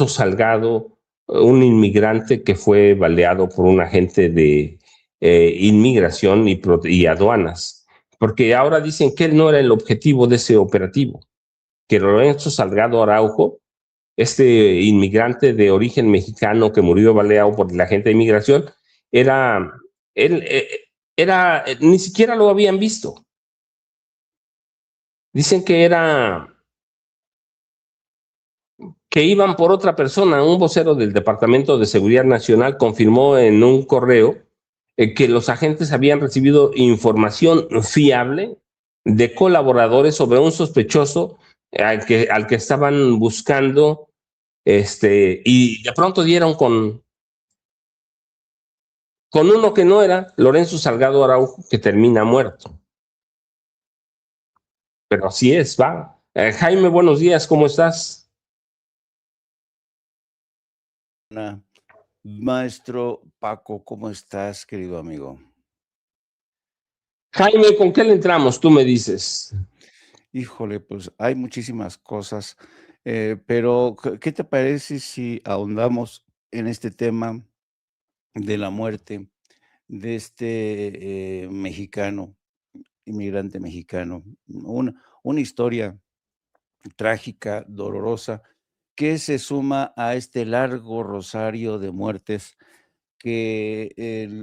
Salgado, un inmigrante que fue baleado por un agente de inmigración y aduanas, porque ahora dicen que él no era el objetivo de ese operativo, que Lorenzo Salgado Araujo, este inmigrante de origen mexicano que murió baleado por la agente de inmigración, era, él, ni siquiera lo habían visto. Dicen que iban por otra persona. Un vocero del Departamento de Seguridad Nacional confirmó en un correo que los agentes habían recibido información fiable de colaboradores sobre un sospechoso al que estaban buscando, y de pronto dieron con uno que no era Lorenzo Salgado Araujo, que termina muerto. Pero así es, va. Jaime, buenos días, ¿cómo estás? Maestro Paco, ¿cómo estás, querido amigo? Jaime, ¿con qué le entramos? Tú me dices. Híjole, pues hay muchísimas cosas, pero ¿qué te parece si ahondamos en este tema de la muerte de este mexicano, inmigrante mexicano? Una historia trágica, dolorosa, que se suma a este largo rosario de muertes que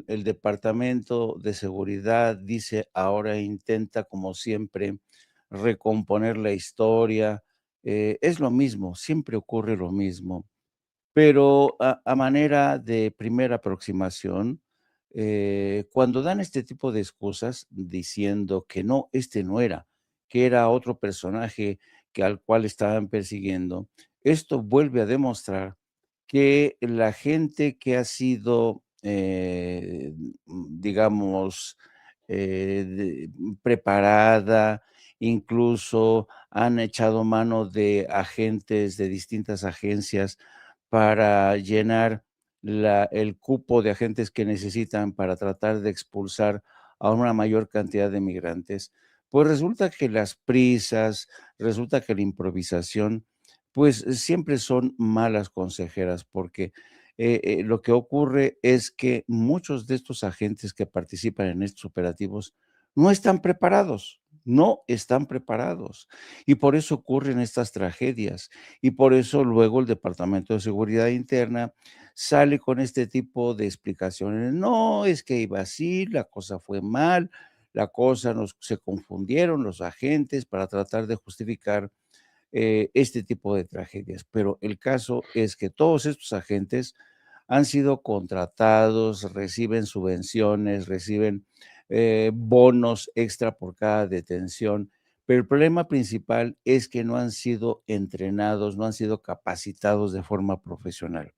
el Departamento de Seguridad dice ahora intenta, como siempre, recomponer la historia. Es lo mismo, siempre ocurre lo mismo, pero a manera de primera aproximación, cuando dan este tipo de excusas diciendo que no, este no era, que era otro personaje que al cual estaban persiguiendo, esto vuelve a demostrar que la gente que ha sido, digamos, preparada, incluso han echado mano de agentes de distintas agencias para llenar el cupo de agentes que necesitan para tratar de expulsar a una mayor cantidad de migrantes, pues resulta que las prisas, resulta que la improvisación, pues siempre son malas consejeras, porque lo que ocurre es que muchos de estos agentes que participan en estos operativos no están preparados, no están preparados. Y por eso ocurren estas tragedias. Y por eso luego el Departamento de Seguridad Interna sale con este tipo de explicaciones. No, es que iba así, la cosa fue mal, se confundieron los agentes para tratar de justificar este tipo de tragedias. Pero el caso es que todos estos agentes han sido contratados, reciben subvenciones, reciben bonos extra por cada detención, pero el problema principal es que no han sido entrenados, no han sido capacitados de forma profesional.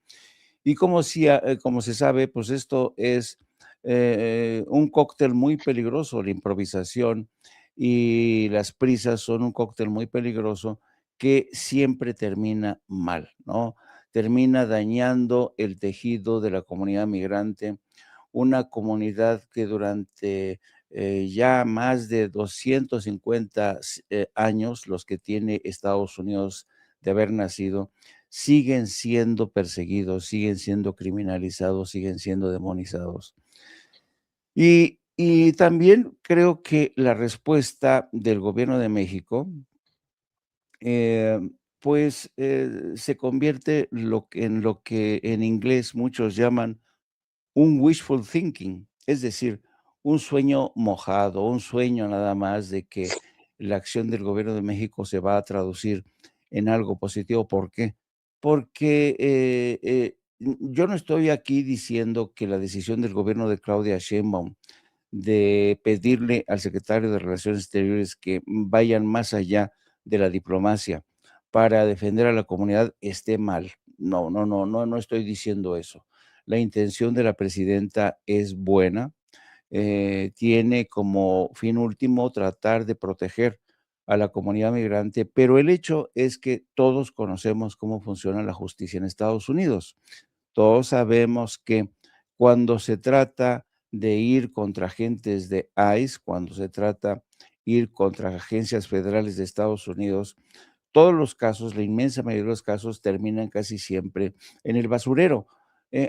Y como se sabe, pues esto es un cóctel muy peligroso, la improvisación y las prisas son un cóctel muy peligroso que siempre termina mal, ¿no? Termina dañando el tejido de la comunidad migrante, una comunidad que durante ya más de 250 años, los que tiene Estados Unidos de haber nacido, siguen siendo perseguidos, siguen siendo criminalizados, siguen siendo demonizados. Y también creo que la respuesta del gobierno de México, eh, pues se convierte en lo que en inglés muchos llaman un wishful thinking, es decir, un sueño mojado, un sueño nada más de que la acción del gobierno de México se va a traducir en algo positivo. ¿Por qué? Porque yo no estoy aquí diciendo que la decisión del gobierno de Claudia Sheinbaum de pedirle al secretario de Relaciones Exteriores que vayan más allá de la diplomacia para defender a la comunidad esté mal. No, no, no, no, no estoy diciendo eso. La intención de la presidenta es buena, tiene como fin último tratar de proteger a la comunidad migrante, pero el hecho es que todos conocemos cómo funciona la justicia en Estados Unidos. Todos sabemos que cuando se trata de ir contra agentes de ICE, cuando se trata ir contra agencias federales de Estados Unidos, todos los casos, la inmensa mayoría de los casos, terminan casi siempre en el basurero.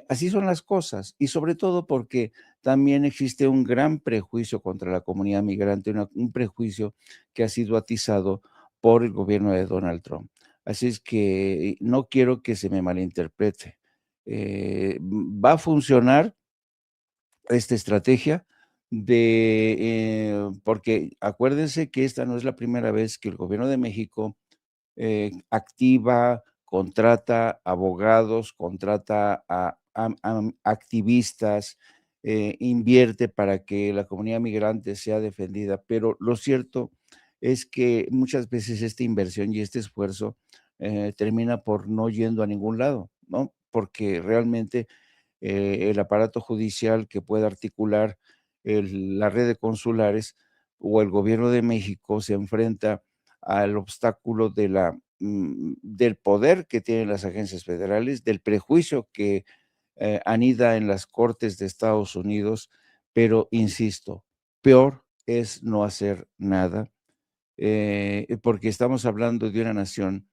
Así son las cosas, y sobre todo porque también existe un gran prejuicio contra la comunidad migrante, un prejuicio que ha sido atizado por el gobierno de Donald Trump. Así es que no quiero que se me malinterprete. Va a funcionar esta estrategia porque acuérdense que esta no es la primera vez que el gobierno de México activa, contrata abogados, contrata a activistas, invierte para que la comunidad migrante sea defendida, pero lo cierto es que muchas veces esta inversión y este esfuerzo termina por no yendo a ningún lado, ¿no? Porque realmente el aparato judicial que pueda articular la red de consulares o el gobierno de México se enfrenta al obstáculo del poder que tienen las agencias federales, del prejuicio que anida en las cortes de Estados Unidos, pero insisto, peor es no hacer nada, porque estamos hablando de una nación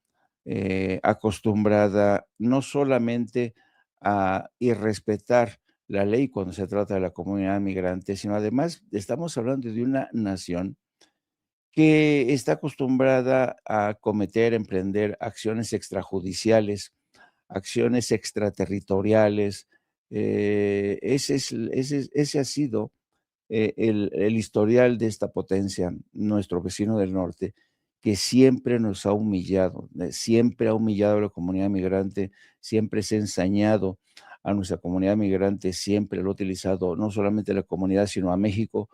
acostumbrada no solamente a irrespetar la ley cuando se trata de la comunidad migrante, sino además estamos hablando de una nación que está acostumbrada a emprender acciones extrajudiciales, acciones extraterritoriales. Ese ha sido el historial de esta potencia, nuestro vecino del norte, que siempre nos ha humillado, siempre ha humillado a la comunidad migrante, siempre se ha ensañado a nuestra comunidad migrante, siempre lo ha utilizado no solamente a la comunidad, sino a México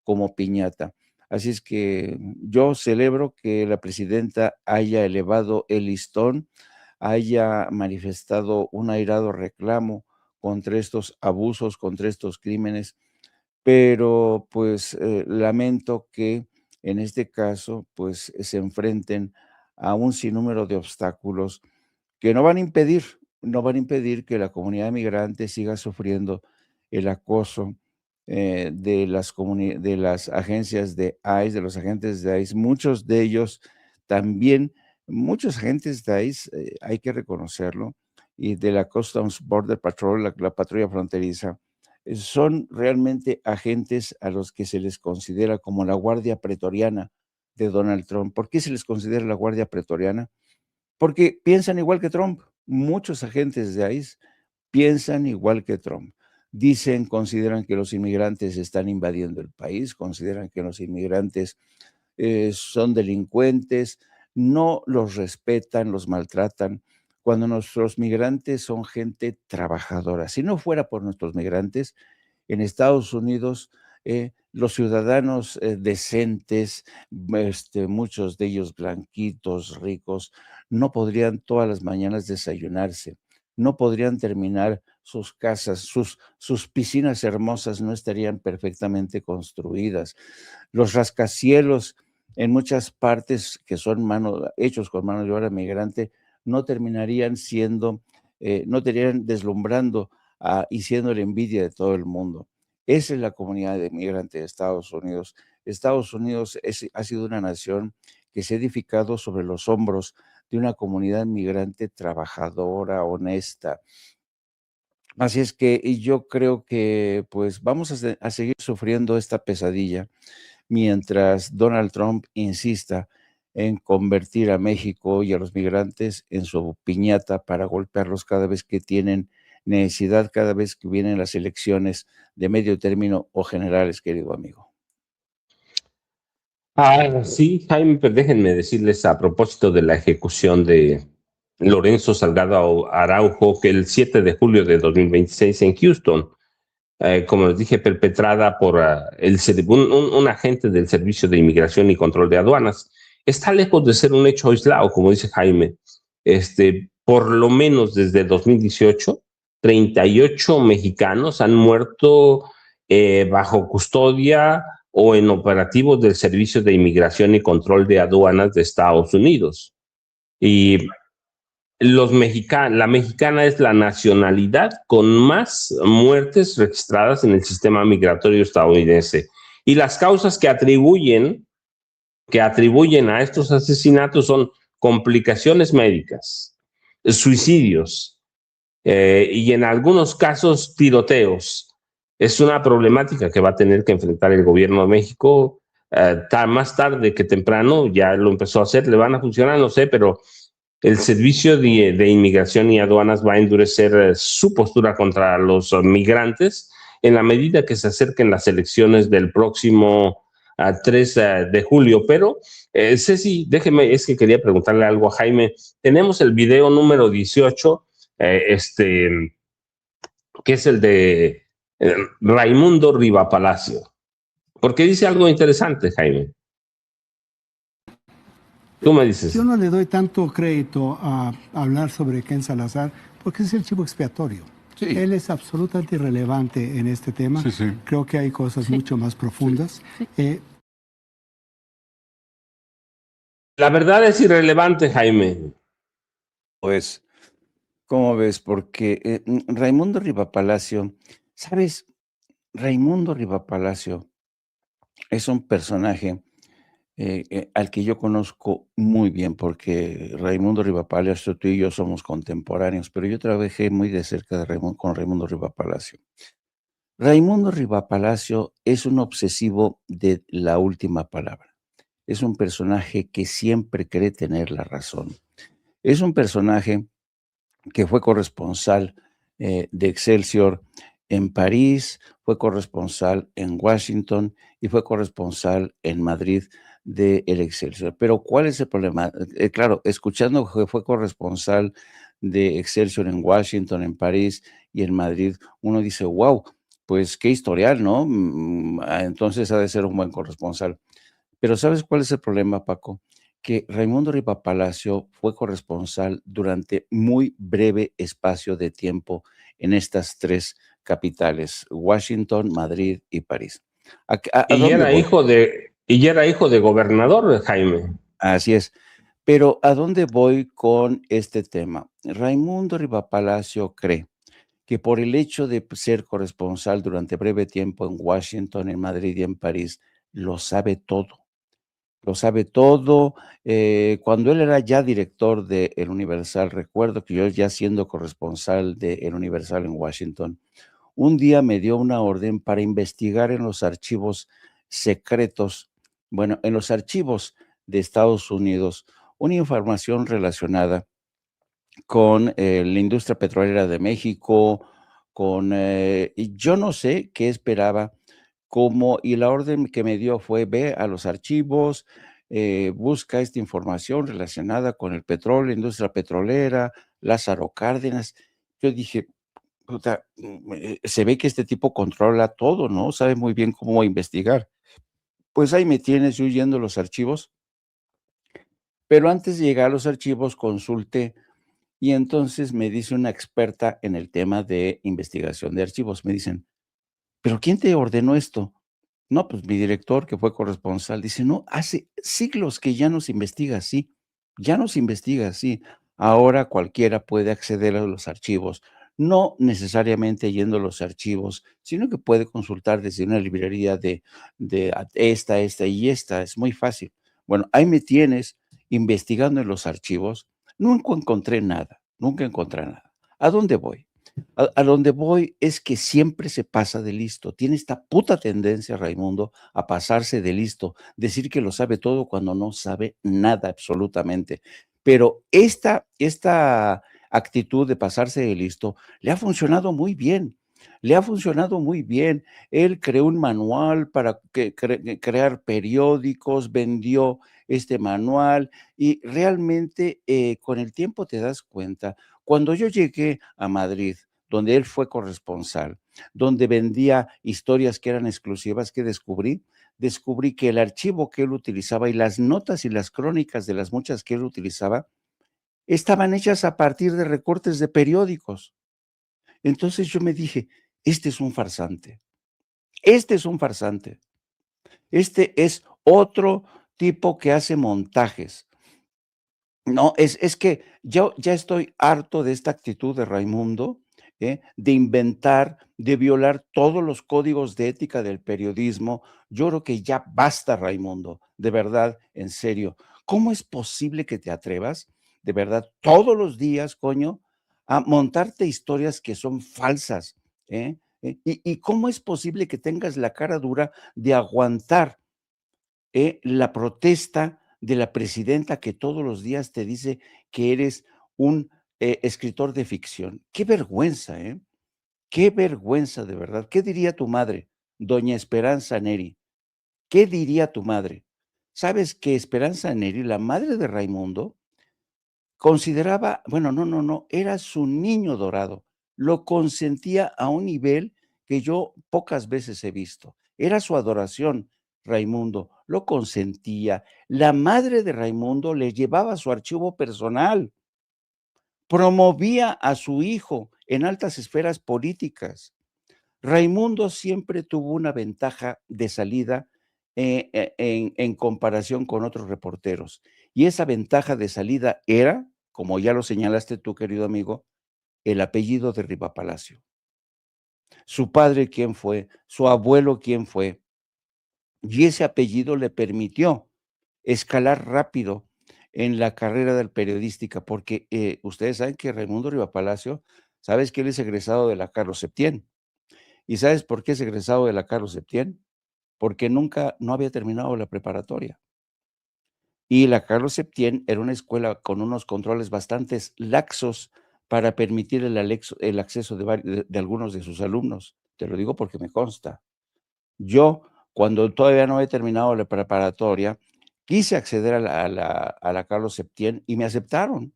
como piñata. Así es que yo celebro que la presidenta haya elevado el listón, haya manifestado un airado reclamo contra estos abusos, contra estos crímenes, pero pues lamento que en este caso pues se enfrenten a un sinnúmero de obstáculos que no van a impedir que la comunidad migrante siga sufriendo el acoso de las agencias de ICE, de los agentes de ICE. Muchos de ellos también, muchos agentes de ICE, hay que reconocerlo, y de la Customs Border Patrol, la patrulla fronteriza, son realmente agentes a los que se les considera como la guardia pretoriana de Donald Trump. ¿Por qué se les considera la guardia pretoriana? Porque piensan igual que Trump. Muchos agentes de ICE piensan igual que Trump. Dicen, consideran que los inmigrantes están invadiendo el país, consideran que los inmigrantes son delincuentes, no los respetan, los maltratan, cuando nuestros migrantes son gente trabajadora. Si no fuera por nuestros migrantes, en Estados Unidos, los ciudadanos decentes, muchos de ellos blanquitos, ricos, no podrían todas las mañanas desayunarse, no podrían terminar sus casas, sus piscinas hermosas no estarían perfectamente construidas. Los rascacielos en muchas partes que son hechos con mano de obra migrante no terminarían no terminarían deslumbrando y siendo la envidia de todo el mundo. Esa es la comunidad de migrantes de Estados Unidos. Estados Unidos ha sido una nación que se ha edificado sobre los hombros de una comunidad migrante trabajadora, honesta. Así es que yo creo que pues vamos a seguir sufriendo esta pesadilla mientras Donald Trump insista en convertir a México y a los migrantes en su piñata para golpearlos cada vez que tienen necesidad, cada vez que vienen las elecciones de medio término o generales, querido amigo. Sí, Jaime, pues déjenme decirles a propósito de la ejecución de Lorenzo Salgado Araujo, que el 7 de julio de 2026 en Houston, como les dije, perpetrada por un agente del Servicio de Inmigración y Control de Aduanas. Está lejos de ser un hecho aislado, como dice Jaime. Por lo menos desde 2018, 38 mexicanos han muerto bajo custodia o en operativos del Servicio de Inmigración y Control de Aduanas de Estados Unidos. Y la mexicana es la nacionalidad con más muertes registradas en el sistema migratorio estadounidense. Y las causas que atribuyen a estos asesinatos son complicaciones médicas, suicidios y en algunos casos tiroteos. Es una problemática que va a tener que enfrentar el gobierno de México más tarde que temprano. Ya lo empezó a hacer, le van a funcionar, no sé, pero el Servicio de Inmigración y Aduanas va a endurecer su postura contra los migrantes en la medida que se acerquen las elecciones del próximo 3 de julio. Pero, Ceci, déjeme, es que quería preguntarle algo a Jaime. Tenemos el video número 18, que es el de Raimundo Riva Palacio, porque dice algo interesante, Jaime. Tú me dices. Yo no le doy tanto crédito a hablar sobre Ken Salazar porque es el chivo expiatorio. Sí. Él es absolutamente irrelevante en este tema. Sí, sí. Creo que hay cosas mucho más profundas. Sí. La verdad es irrelevante, Jaime. Pues, ¿cómo ves? Porque Raimundo Riva Palacio, ¿sabes? Raimundo Riva Palacio es un personaje al que yo conozco muy bien, porque Raimundo Riva Palacio, tú y yo somos contemporáneos, pero yo trabajé muy de cerca con Raimundo Riva Palacio. Raimundo Riva Palacio es un obsesivo de la última palabra. Es un personaje que siempre cree tener la razón. Es un personaje que fue corresponsal de Excelsior en París, fue corresponsal en Washington y fue corresponsal en Madrid de El Excelsior. Pero ¿cuál es el problema? Claro, escuchando que fue corresponsal de Excelsior en Washington, en París y en Madrid, uno dice, wow, pues qué historial, ¿no? Entonces ha de ser un buen corresponsal. Pero ¿sabes cuál es el problema, Paco? Que Raimundo Riva Palacio fue corresponsal durante muy breve espacio de tiempo en estas tres capitales, Washington, Madrid y París. Y era hijo de gobernador, Jaime. Así es. Pero ¿a dónde voy con este tema? Raimundo Riva Palacio cree que por el hecho de ser corresponsal durante breve tiempo en Washington, en Madrid y en París, lo sabe todo. Lo sabe todo. Cuando él era ya director de El Universal, recuerdo que yo ya siendo corresponsal de El Universal en Washington, un día me dio una orden para investigar en los archivos secretos, bueno, en los archivos de Estados Unidos, una información relacionada con la industria petrolera de México, y yo no sé qué esperaba, y la orden que me dio fue, ve a los archivos, busca esta información relacionada con el petróleo, la industria petrolera, Lázaro Cárdenas. Yo dije, puta, se ve que este tipo controla todo, ¿no? Sabe muy bien cómo investigar. Pues ahí me tienes yo yendo los archivos, pero antes de llegar a los archivos consulté. Y entonces me dice una experta en el tema de investigación de archivos, me dicen, ¿pero quién te ordenó esto? No, pues mi director, que fue corresponsal, dice, no, hace siglos que ya no se investiga así, ya no se investiga así. Ahora cualquiera puede acceder a los archivos, no necesariamente yendo a los archivos, sino que puede consultar desde una librería de esta y esta, es muy fácil. Bueno, ahí me tienes investigando en los archivos, nunca encontré nada, nunca encontré nada. ¿A dónde voy? A donde voy es que siempre se pasa de listo. Tiene esta puta tendencia, Raimundo, a pasarse de listo, decir que lo sabe todo cuando no sabe nada absolutamente. Pero esta actitud de pasarse de listo le ha funcionado muy bien. Le ha funcionado muy bien. Él creó un manual para crear periódicos, vendió este manual y realmente con el tiempo te das cuenta. Cuando yo llegué a Madrid, donde él fue corresponsal, donde vendía historias que eran exclusivas, que descubrí que el archivo que él utilizaba y las notas y las crónicas de las muchas que él utilizaba estaban hechas a partir de recortes de periódicos. Entonces yo me dije, este es un farsante, este es un farsante, este es otro tipo que hace montajes. No, es que yo ya estoy harto de esta actitud de Raimundo, de inventar, de violar todos los códigos de ética del periodismo. Yo creo que ya basta, Raimundo, de verdad, en serio. ¿Cómo es posible que te atrevas, de verdad, todos los días, coño, a montarte historias que son falsas? ¿Y cómo es posible que tengas la cara dura de aguantar la protesta de la presidenta que todos los días te dice que eres un escritor de ficción? ¡Qué vergüenza, eh! ¡Qué vergüenza, de verdad! ¿Qué diría tu madre, doña Esperanza Neri? ¿Qué diría tu madre? ¿Sabes que Esperanza Neri, la madre de Raimundo, consideraba, bueno, no, era su niño dorado, lo consentía a un nivel que yo pocas veces he visto. Era su adoración, Raimundo, lo consentía. La madre de Raimundo le llevaba su archivo personal, promovía a su hijo en altas esferas políticas. Raimundo siempre tuvo una ventaja de salida en comparación con otros reporteros. Y esa ventaja de salida era, como ya lo señalaste tú, querido amigo, el apellido de Rivapalacio. Su padre, ¿quién fue? Su abuelo, ¿quién fue? Y ese apellido le permitió escalar rápido en la carrera del periodística, porque ustedes saben que Raimundo Rivapalacio, sabes que él es egresado de la Carlos Septién. ¿Y sabes por qué es egresado de la Carlos Septién? Porque no había terminado la preparatoria. Y la Carlos Septién era una escuela con unos controles bastante laxos para permitir el acceso de algunos de sus alumnos. Te lo digo porque me consta. Yo, cuando todavía no había terminado la preparatoria, quise acceder a la Carlos Septién y me aceptaron.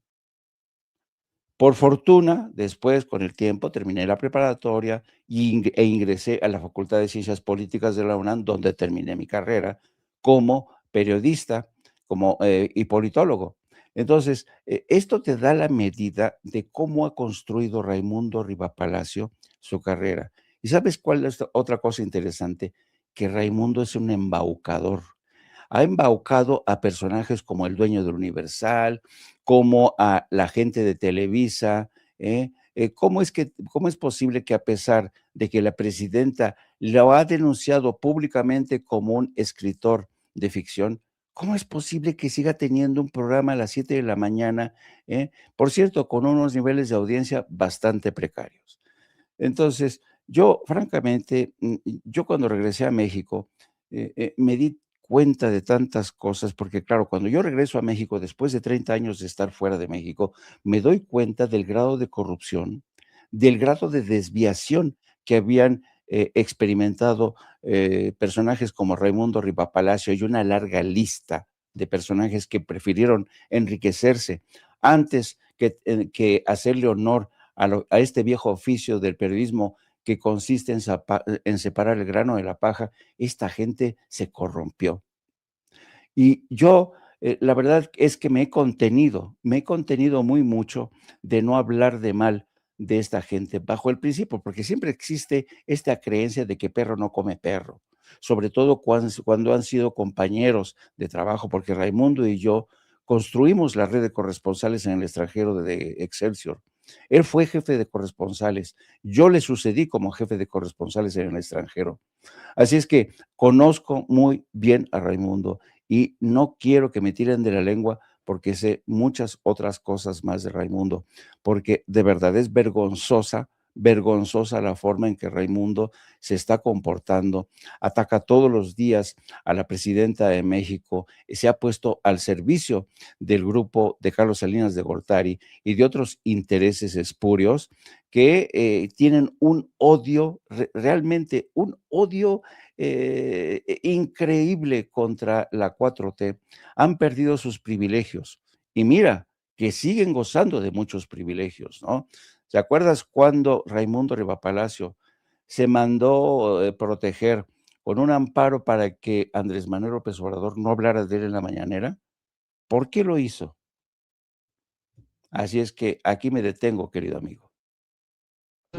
Por fortuna, después, con el tiempo, terminé la preparatoria e ingresé a la Facultad de Ciencias Políticas de la UNAM, donde terminé mi carrera como periodista y politólogo. Entonces, esto te da la medida de cómo ha construido Raimundo Rivapalacio su carrera. ¿Y sabes cuál es otra cosa interesante? Que Raimundo es un embaucador. Ha embaucado a personajes como el dueño del Universal, como a la gente de Televisa. ¿Cómo es posible que, a pesar de que la presidenta lo ha denunciado públicamente como un escritor de ficción, cómo es posible que siga teniendo un programa a las 7 de la mañana? Por cierto, con unos niveles de audiencia bastante precarios. Entonces, yo, francamente, yo cuando regresé a México, me di cuenta de tantas cosas, porque claro, cuando yo regreso a México, después de 30 años de estar fuera de México, me doy cuenta del grado de corrupción, del grado de desviación que habían experimentado personajes como Raimundo Rivapalacio y una larga lista de personajes que prefirieron enriquecerse antes que hacerle honor a este viejo oficio del periodismo que consiste en separar el grano de la paja. Esta gente se corrompió. Y yo, la verdad es que me he contenido muy mucho de no hablar de mal de esta gente, bajo el principio, porque siempre existe esta creencia de que perro no come perro, sobre todo cuando han sido compañeros de trabajo, porque Raimundo y yo construimos la red de corresponsales en el extranjero de Excelsior. Él fue jefe de corresponsales, yo le sucedí como jefe de corresponsales en el extranjero. Así es que conozco muy bien a Raimundo y no quiero que me tiren de la lengua porque sé muchas otras cosas más de Raimundo, porque de verdad es vergonzosa la forma en que Raimundo se está comportando. Ataca todos los días a la presidenta de México, se ha puesto al servicio del grupo de Carlos Salinas de Gortari y de otros intereses espurios que tienen un odio, realmente un odio increíble contra la 4T. Han perdido sus privilegios y mira que siguen gozando de muchos privilegios, ¿no? ¿Te acuerdas cuando Raimundo Rivapalacio se mandó proteger con un amparo para que Andrés Manuel López Obrador no hablara de él en la mañanera? ¿Por qué lo hizo? Así es que aquí me detengo, querido amigo.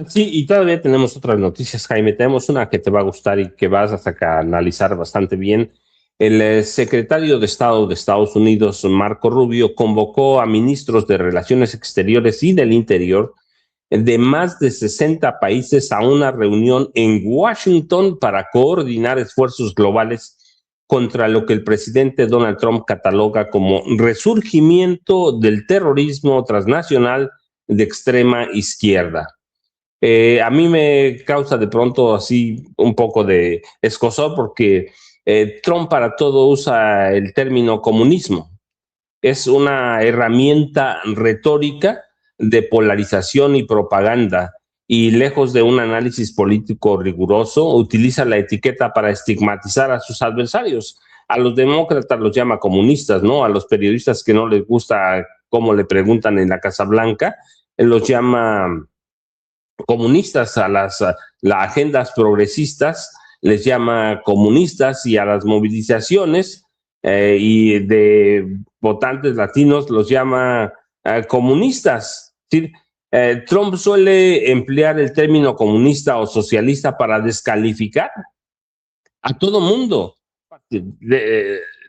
Sí, y todavía tenemos otras noticias, Jaime. Tenemos una que te va a gustar y que vas a analizar bastante bien. El secretario de Estado de Estados Unidos, Marco Rubio, convocó a ministros de Relaciones Exteriores y del Interior de más de 60 países a una reunión en Washington para coordinar esfuerzos globales contra lo que el presidente Donald Trump cataloga como resurgimiento del terrorismo transnacional de extrema izquierda. A mí me causa de pronto así un poco de escozor porque Trump para todo usa el término comunismo. Es una herramienta retórica de polarización y propaganda, y lejos de un análisis político riguroso, utiliza la etiqueta para estigmatizar a sus adversarios. A los demócratas los llama comunistas, ¿no? A los periodistas que no les gusta cómo le preguntan en la Casa Blanca, los llama comunistas, a las agendas progresistas les llama comunistas, y a las movilizaciones y de votantes latinos los llama comunistas. ¿Sí? Trump suele emplear el término comunista o socialista para descalificar a todo mundo,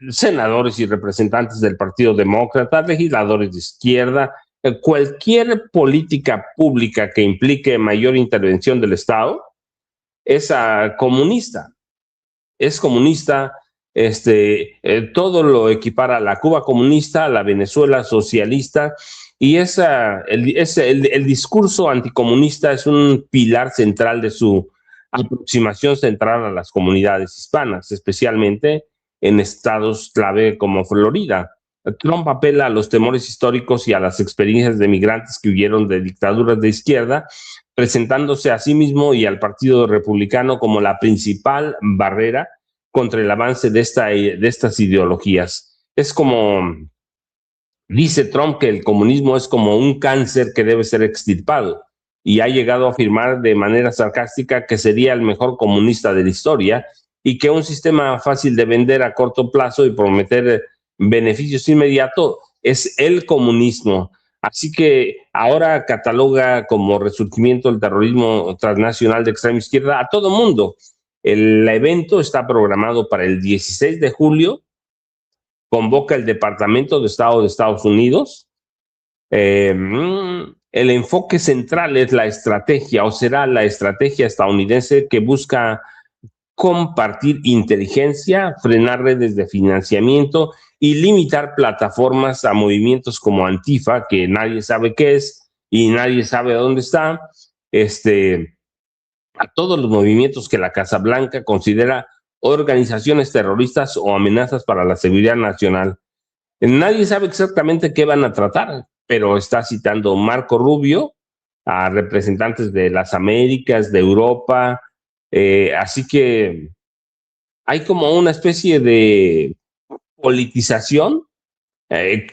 senadores y representantes del Partido Demócrata, legisladores de izquierda, cualquier política pública que implique mayor intervención del Estado es comunista. Es comunista, todo lo equipara a la Cuba comunista, a la Venezuela socialista, y el discurso anticomunista es un pilar central de su aproximación central a las comunidades hispanas, especialmente en estados clave como Florida. Trump apela a los temores históricos y a las experiencias de migrantes que huyeron de dictaduras de izquierda, presentándose a sí mismo y al Partido Republicano como la principal barrera contra el avance de estas ideologías. Es como, dice Trump, que el comunismo es como un cáncer que debe ser extirpado, y ha llegado a afirmar de manera sarcástica que sería el mejor comunista de la historia, y que un sistema fácil de vender a corto plazo y prometer beneficios inmediatos es el comunismo. Así que ahora cataloga como resurgimiento el terrorismo transnacional de extrema izquierda a todo mundo. El evento está programado para el 16 de julio, convoca el Departamento de Estado de Estados Unidos. El enfoque central es la estrategia, o será la estrategia estadounidense que busca compartir inteligencia, frenar redes de financiamiento y limitar plataformas a movimientos como Antifa, que nadie sabe qué es y nadie sabe dónde está, a todos los movimientos que la Casa Blanca considera organizaciones terroristas o amenazas para la seguridad nacional. Nadie sabe exactamente qué van a tratar, pero está citando Marco Rubio a representantes de las Américas, de Europa, así que hay como una especie de politización,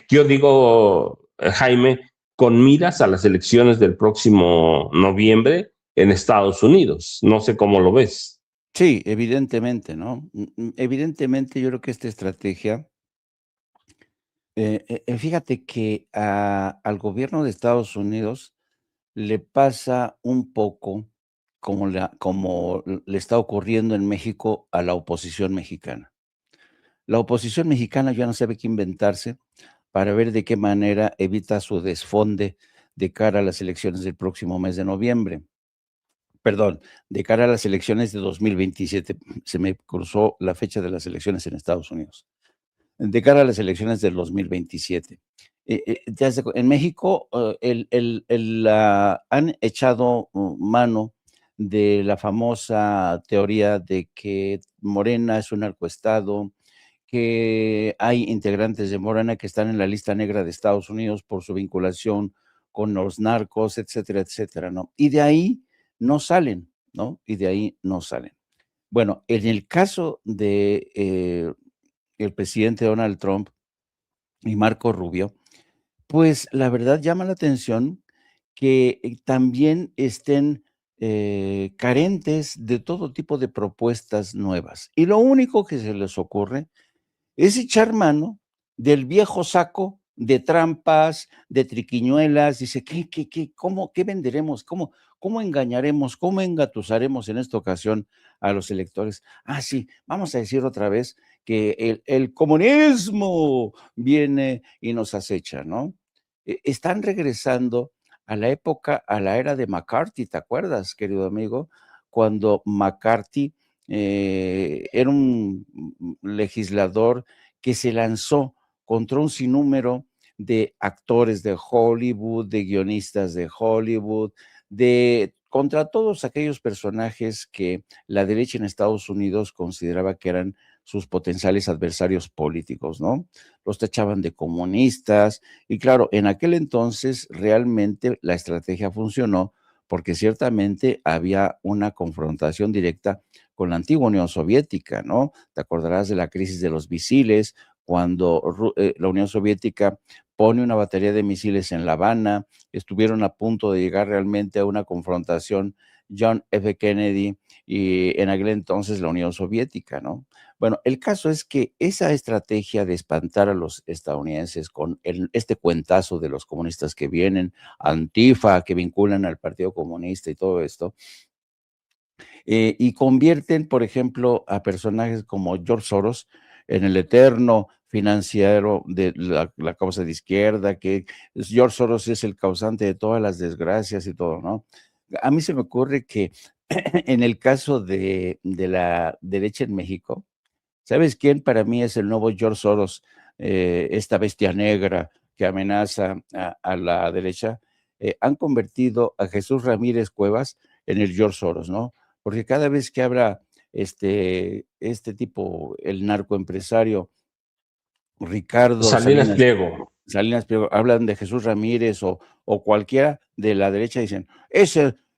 yo digo, Jaime, con miras a las elecciones del próximo noviembre en Estados Unidos. No sé cómo lo ves. Sí, evidentemente, ¿no? Evidentemente, yo creo que esta estrategia, fíjate que al gobierno de Estados Unidos le pasa un poco como le está ocurriendo en México a la oposición mexicana. La oposición mexicana ya no sabe qué inventarse para ver de qué manera evita su desfonde de cara a las elecciones del próximo mes de noviembre. Perdón, de cara a las elecciones de 2027. Se me cruzó la fecha de las elecciones en Estados Unidos. De cara a las elecciones del 2027. En México han echado mano de la famosa teoría de que Morena es un narcoestado, que hay integrantes de Morena que están en la lista negra de Estados Unidos por su vinculación con los narcos, etcétera, etcétera, ¿no? Y de ahí no salen, ¿no? Y de ahí no salen. Bueno, en el caso de el presidente Donald Trump y Marco Rubio, pues la verdad llama la atención que también estén carentes de todo tipo de propuestas nuevas. Y lo único que se les ocurre es echar mano del viejo saco de trampas, de triquiñuelas. Dice, ¿qué venderemos? ¿Cómo engañaremos? ¿Cómo engatusaremos en esta ocasión a los electores? Ah, sí, vamos a decir otra vez que el comunismo viene y nos acecha, ¿no? Están regresando a la época, a la era de McCarthy, ¿te acuerdas, querido amigo? Cuando McCarthy era un legislador que se lanzó contra un sinnúmero de actores de Hollywood, de guionistas de Hollywood, contra todos aquellos personajes que la derecha en Estados Unidos consideraba que eran sus potenciales adversarios políticos, ¿no? Los tachaban de comunistas y claro, en aquel entonces realmente la estrategia funcionó porque ciertamente había una confrontación directa con la antigua Unión Soviética, ¿no? Te acordarás de la crisis de los misiles, cuando la Unión Soviética pone una batería de misiles en La Habana, estuvieron a punto de llegar realmente a una confrontación John F. Kennedy y en aquel entonces la Unión Soviética, ¿no? Bueno, el caso es que esa estrategia de espantar a los estadounidenses con este cuentazo de los comunistas que vienen, Antifa, que vinculan al Partido Comunista y todo esto, y convierten, por ejemplo, a personajes como George Soros en el eterno financiero de la causa de izquierda, que George Soros es el causante de todas las desgracias y todo, ¿no? A mí se me ocurre que en el caso de la derecha en México, ¿sabes quién para mí es el nuevo George Soros? Esta bestia negra que amenaza a la derecha. Han convertido a Jesús Ramírez Cuevas en el George Soros, ¿no? Porque cada vez que habla este tipo, el narcoempresario Ricardo Salinas Pliego. Pliego, hablan de Jesús Ramírez o cualquiera de la derecha, dicen,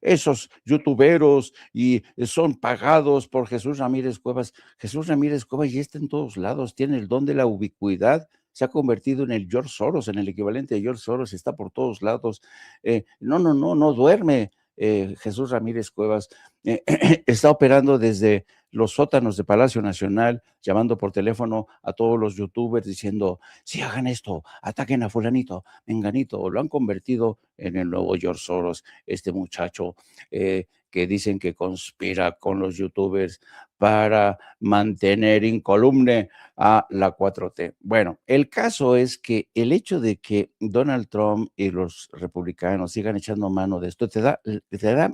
esos youtuberos y son pagados por Jesús Ramírez Cuevas. Jesús Ramírez Cuevas ya está en todos lados, tiene el don de la ubicuidad, se ha convertido en el George Soros, en el equivalente de George Soros, está por todos lados. No duerme Jesús Ramírez Cuevas. Está operando desde los sótanos de Palacio Nacional, llamando por teléfono a todos los youtubers diciendo, sí, hagan esto, ataquen a fulanito, menganito. Lo han convertido en el nuevo George Soros, este muchacho que dicen que conspira con los youtubers para mantener incólume a la 4T. Bueno, el caso es que el hecho de que Donald Trump y los republicanos sigan echando mano de esto te da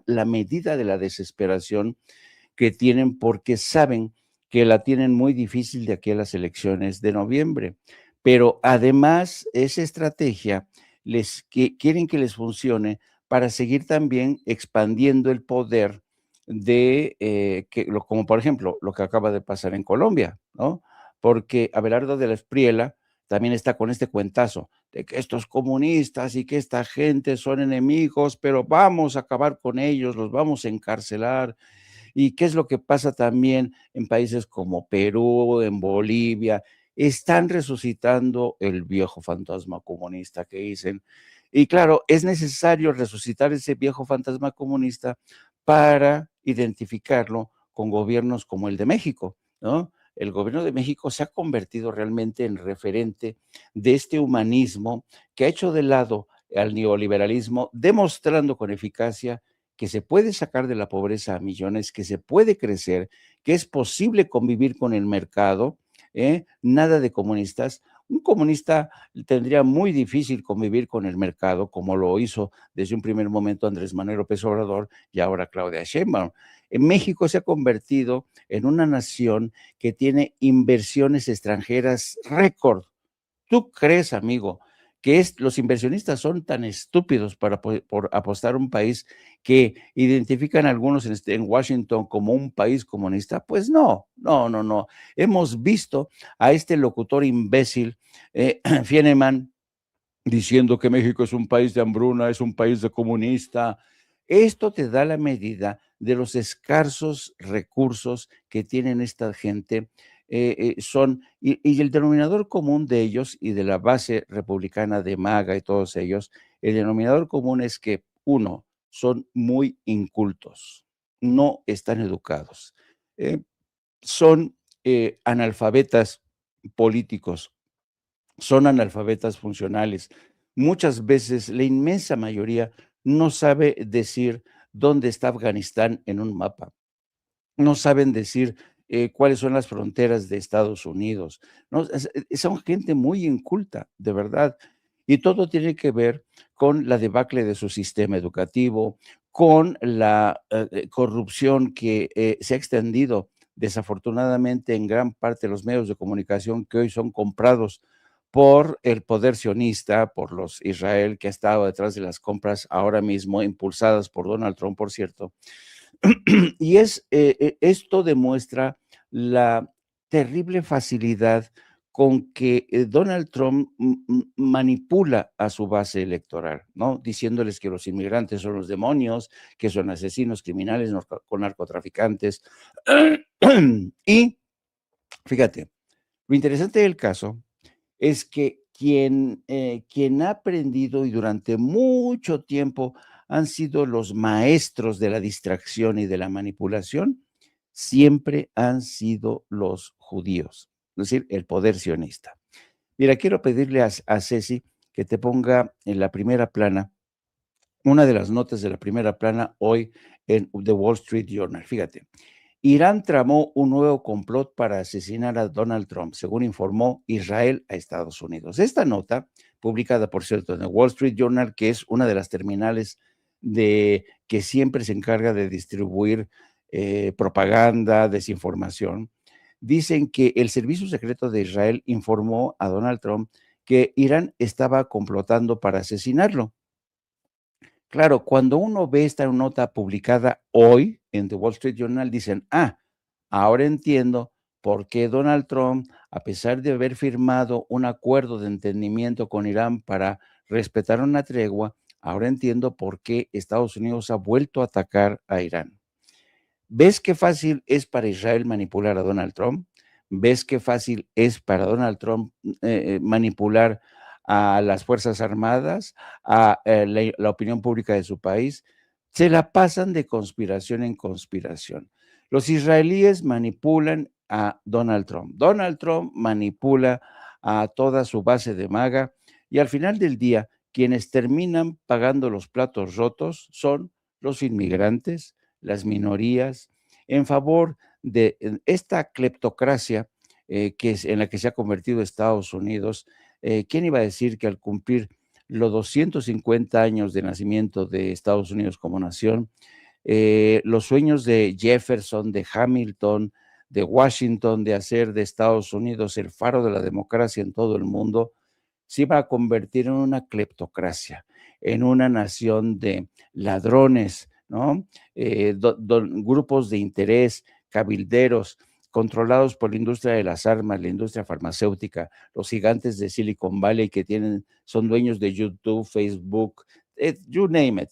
la medida de la desesperación que tienen porque saben que la tienen muy difícil de aquí a las elecciones de noviembre. Pero además, esa estrategia quieren que les funcione para seguir también expandiendo el poder de, como por ejemplo, lo que acaba de pasar en Colombia, ¿no? Porque Abelardo de la Espriella también está con este cuentazo de que estos comunistas y que esta gente son enemigos, pero vamos a acabar con ellos, los vamos a encarcelar. ¿Y qué es lo que pasa también en países como Perú, en Bolivia? Están resucitando el viejo fantasma comunista que dicen. Y claro, es necesario resucitar ese viejo fantasma comunista para identificarlo con gobiernos como el de México, ¿no? El gobierno de México se ha convertido realmente en referente de este humanismo que ha hecho de lado al neoliberalismo, demostrando con eficacia que se puede sacar de la pobreza a millones, que se puede crecer, que es posible convivir con el mercado, nada de comunistas. Un comunista tendría muy difícil convivir con el mercado, como lo hizo desde un primer momento Andrés Manuel López Obrador y ahora Claudia Sheinbaum. En México se ha convertido en una nación que tiene inversiones extranjeras récord. ¿Tú crees, amigo, que los inversionistas son tan estúpidos por apostar a un país que identifican algunos en Washington como un país comunista? Pues no. Hemos visto a este locutor imbécil, Fieneman, diciendo que México es un país de hambruna, es un país de comunista. Esto te da la medida de los escasos recursos que tienen esta gente. Y el denominador común de ellos y de la base republicana de MAGA y todos ellos, el denominador común es que, uno, son muy incultos, no están educados, son analfabetas políticos, son analfabetas funcionales. Muchas veces, la inmensa mayoría no sabe decir dónde está Afganistán en un mapa. No saben decir cuáles son las fronteras de Estados Unidos. ¿No? Son gente muy inculta, de verdad. Y todo tiene que ver con la debacle de su sistema educativo, con la corrupción que se ha extendido desafortunadamente en gran parte de los medios de comunicación que hoy son comprados por el poder sionista, por los Israel, que ha estado detrás de las compras ahora mismo, impulsadas por Donald Trump, por cierto. Y esto demuestra la terrible facilidad con que Donald Trump manipula a su base electoral, ¿no? Diciéndoles que los inmigrantes son los demonios, que son asesinos, criminales, narcotraficantes. Y fíjate, lo interesante del caso es que quien ha aprendido y durante mucho tiempo han sido los maestros de la distracción y de la manipulación, siempre han sido los judíos, es decir, el poder sionista. Mira, quiero pedirle a Ceci que te ponga en la primera plana una de las notas de la primera plana hoy en The Wall Street Journal. Fíjate. Irán tramó un nuevo complot para asesinar a Donald Trump, según informó Israel a Estados Unidos. Esta nota, publicada por cierto en el Wall Street Journal, que es una de las terminales que siempre se encarga de distribuir propaganda, desinformación, dicen que el Servicio Secreto de Israel informó a Donald Trump que Irán estaba complotando para asesinarlo. Claro, cuando uno ve esta nota publicada hoy en The Wall Street Journal, dicen, ahora entiendo por qué Donald Trump, a pesar de haber firmado un acuerdo de entendimiento con Irán para respetar una tregua, ahora entiendo por qué Estados Unidos ha vuelto a atacar a Irán. ¿Ves qué fácil es para Israel manipular a Donald Trump? ¿Ves qué fácil es para Donald Trump manipular a las Fuerzas Armadas, a la opinión pública de su país? Se la pasan de conspiración en conspiración. Los israelíes manipulan a Donald Trump. Donald Trump manipula a toda su base de MAGA y al final del día, quienes terminan pagando los platos rotos son los inmigrantes, las minorías, en favor de esta cleptocracia en la que se ha convertido Estados Unidos. ¿Quién iba a decir que al cumplir los 250 años de nacimiento de Estados Unidos como nación, los sueños de Jefferson, de Hamilton, de Washington, de hacer de Estados Unidos el faro de la democracia en todo el mundo, se iba a convertir en una cleptocracia, en una nación de ladrones, ¿no? Grupos de interés, cabilderos, controlados por la industria de las armas, la industria farmacéutica, los gigantes de Silicon Valley que son dueños de YouTube, Facebook, you name it.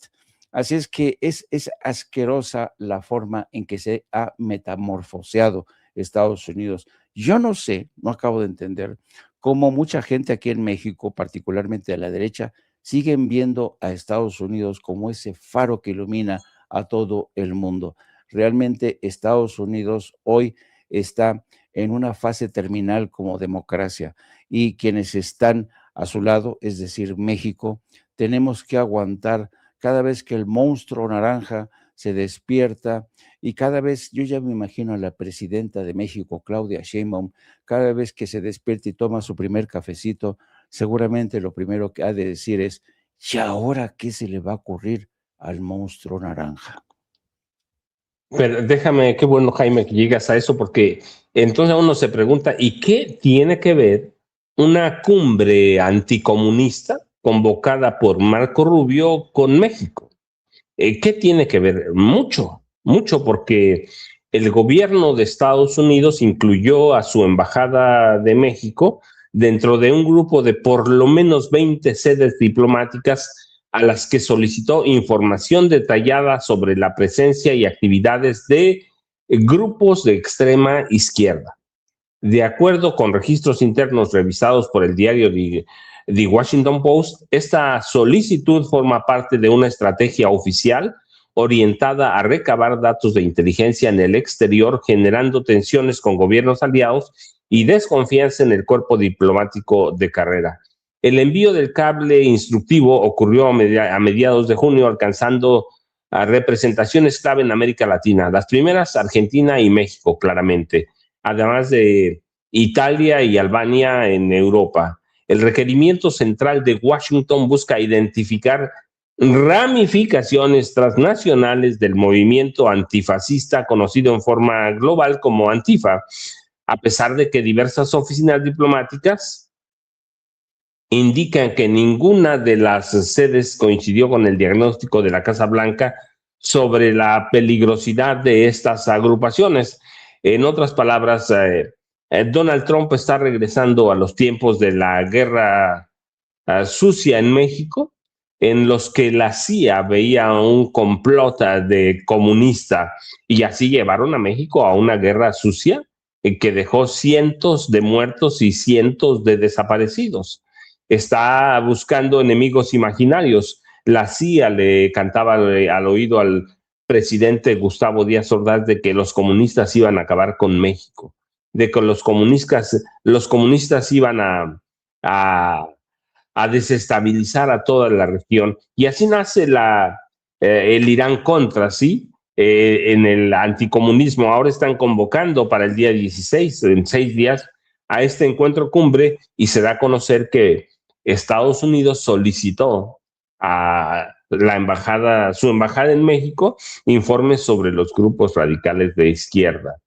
Así es que es asquerosa la forma en que se ha metamorfoseado Estados Unidos. Yo no sé, no acabo de entender cómo mucha gente aquí en México, particularmente de la derecha, siguen viendo a Estados Unidos como ese faro que ilumina a todo el mundo. Realmente Estados Unidos hoy está en una fase terminal como democracia y quienes están a su lado, es decir, México, tenemos que aguantar cada vez que el monstruo naranja se despierta y cada vez, yo ya me imagino a la presidenta de México, Claudia Sheinbaum, cada vez que se despierta y toma su primer cafecito, seguramente lo primero que ha de decir es, ¿y ahora qué se le va a ocurrir al monstruo naranja? Pero déjame, qué bueno, Jaime, que llegas a eso, porque entonces uno se pregunta, ¿y qué tiene que ver una cumbre anticomunista convocada por Marco Rubio con México? ¿Qué tiene que ver? Mucho, mucho, porque el gobierno de Estados Unidos incluyó a su embajada de México dentro de un grupo de por lo menos 20 sedes diplomáticas a las que solicitó información detallada sobre la presencia y actividades de grupos de extrema izquierda. De acuerdo con registros internos revisados por el diario The Washington Post, esta solicitud forma parte de una estrategia oficial orientada a recabar datos de inteligencia en el exterior, generando tensiones con gobiernos aliados y desconfianza en el cuerpo diplomático de carrera. El envío del cable instructivo ocurrió a mediados de junio, alcanzando a representaciones clave en América Latina. Las primeras, Argentina y México, claramente, además de Italia y Albania en Europa. El requerimiento central de Washington busca identificar ramificaciones transnacionales del movimiento antifascista conocido en forma global como Antifa, a pesar de que diversas oficinas diplomáticas indican que ninguna de las sedes coincidió con el diagnóstico de la Casa Blanca sobre la peligrosidad de estas agrupaciones. En otras palabras, Donald Trump está regresando a los tiempos de la guerra sucia en México, en los que la CIA veía un complot de comunista y así llevaron a México a una guerra sucia que dejó cientos de muertos y cientos de desaparecidos. Está buscando enemigos imaginarios. La CIA le cantaba al oído al presidente Gustavo Díaz Ordaz de que los comunistas iban a acabar con México, de que los comunistas iban a desestabilizar a toda la región. Y así nace el Irán Contra, ¿sí? En el anticomunismo. Ahora están convocando para el día 16, en 6 días, a este encuentro cumbre y se da a conocer que Estados Unidos solicitó a su embajada en México informes sobre los grupos radicales de izquierda,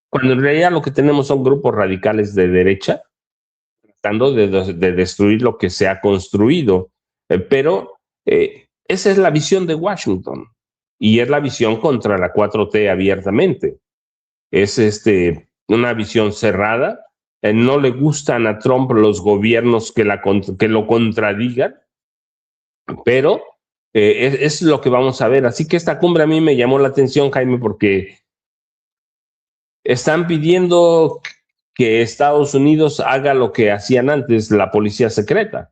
cuando en realidad lo que tenemos son grupos radicales de derecha tratando de destruir lo que se ha construido. Pero esa es la visión de Washington y es la visión contra la 4T abiertamente. Es una visión cerrada. No le gustan a Trump los gobiernos que lo contradigan, pero es lo que vamos a ver. Así que esta cumbre a mí me llamó la atención, Jaime, porque están pidiendo que Estados Unidos haga lo que hacían antes la policía secreta,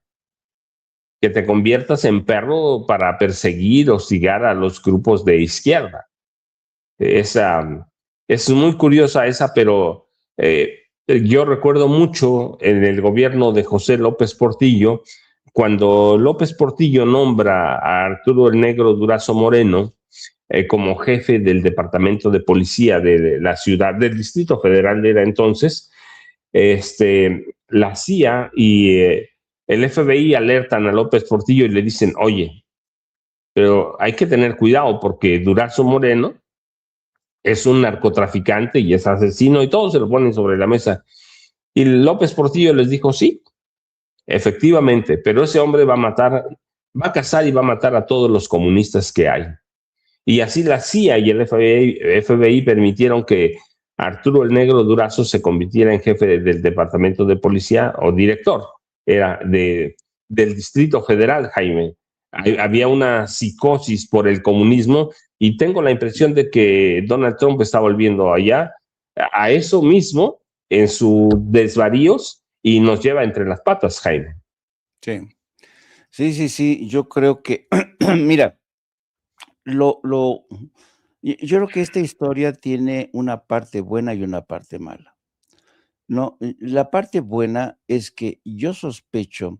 que te conviertas en perro para perseguir, hostigar a los grupos de izquierda. Es muy curiosa esa, pero yo recuerdo mucho en el gobierno de José López Portillo, cuando López Portillo nombra a Arturo el Negro Durazo Moreno como jefe del departamento de policía de la ciudad, del Distrito Federal era entonces, la CIA y el FBI alertan a López Portillo y le dicen, oye, pero hay que tener cuidado porque Durazo Moreno es un narcotraficante y es asesino y todos se lo ponen sobre la mesa. Y López Portillo les dijo, sí, efectivamente, pero ese hombre va a cazar y va a matar a todos los comunistas que hay. Y así la CIA y el FBI permitieron que Arturo el Negro Durazo se convirtiera en jefe del departamento de policía o director, era del Distrito Federal, Jaime. Había una psicosis por el comunismo y tengo la impresión de que Donald Trump está volviendo allá a eso mismo en sus desvaríos y nos lleva entre las patas, Jaime. Sí, yo creo que, mira, yo creo que esta historia tiene una parte buena y una parte mala. No, la parte buena es que yo sospecho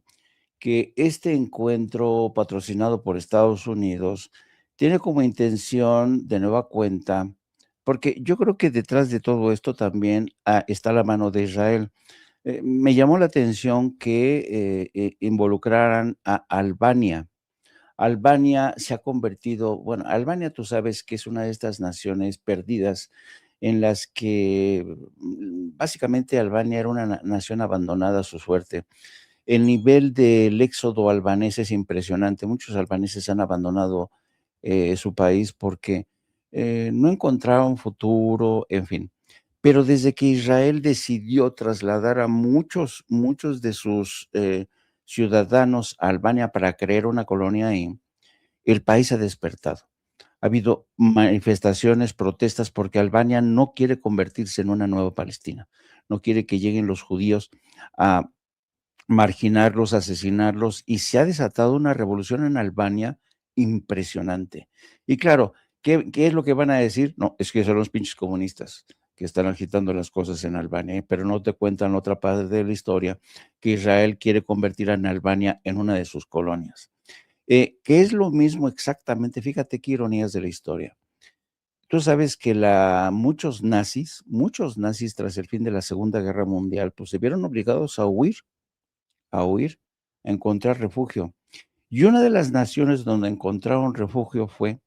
que este encuentro patrocinado por Estados Unidos tiene como intención de nueva cuenta, porque yo creo que detrás de todo esto también está la mano de Israel. Me llamó la atención que involucraran a Albania. Albania se ha convertido, bueno, Albania tú sabes que es una de estas naciones perdidas en las que básicamente Albania era una nación abandonada a su suerte. El nivel del éxodo albanés es impresionante. Muchos albaneses han abandonado su país porque no encontraron futuro, en fin. Pero desde que Israel decidió trasladar a muchos de sus ciudadanos a Albania para crear una colonia ahí, el país ha despertado. Ha habido manifestaciones, protestas, porque Albania no quiere convertirse en una nueva Palestina. No quiere que lleguen los judíos a marginarlos, asesinarlos, y se ha desatado una revolución en Albania impresionante. Y claro, ¿qué es lo que van a decir? No, es que son los pinches comunistas que están agitando las cosas en Albania, pero no te cuentan otra parte de la historia, que Israel quiere convertir a Albania en una de sus colonias. Que es lo mismo exactamente, fíjate qué ironías de la historia. Tú sabes que muchos nazis tras el fin de la Segunda Guerra Mundial, pues se vieron obligados a huir, a encontrar refugio. Y una de las naciones donde encontraron refugio fue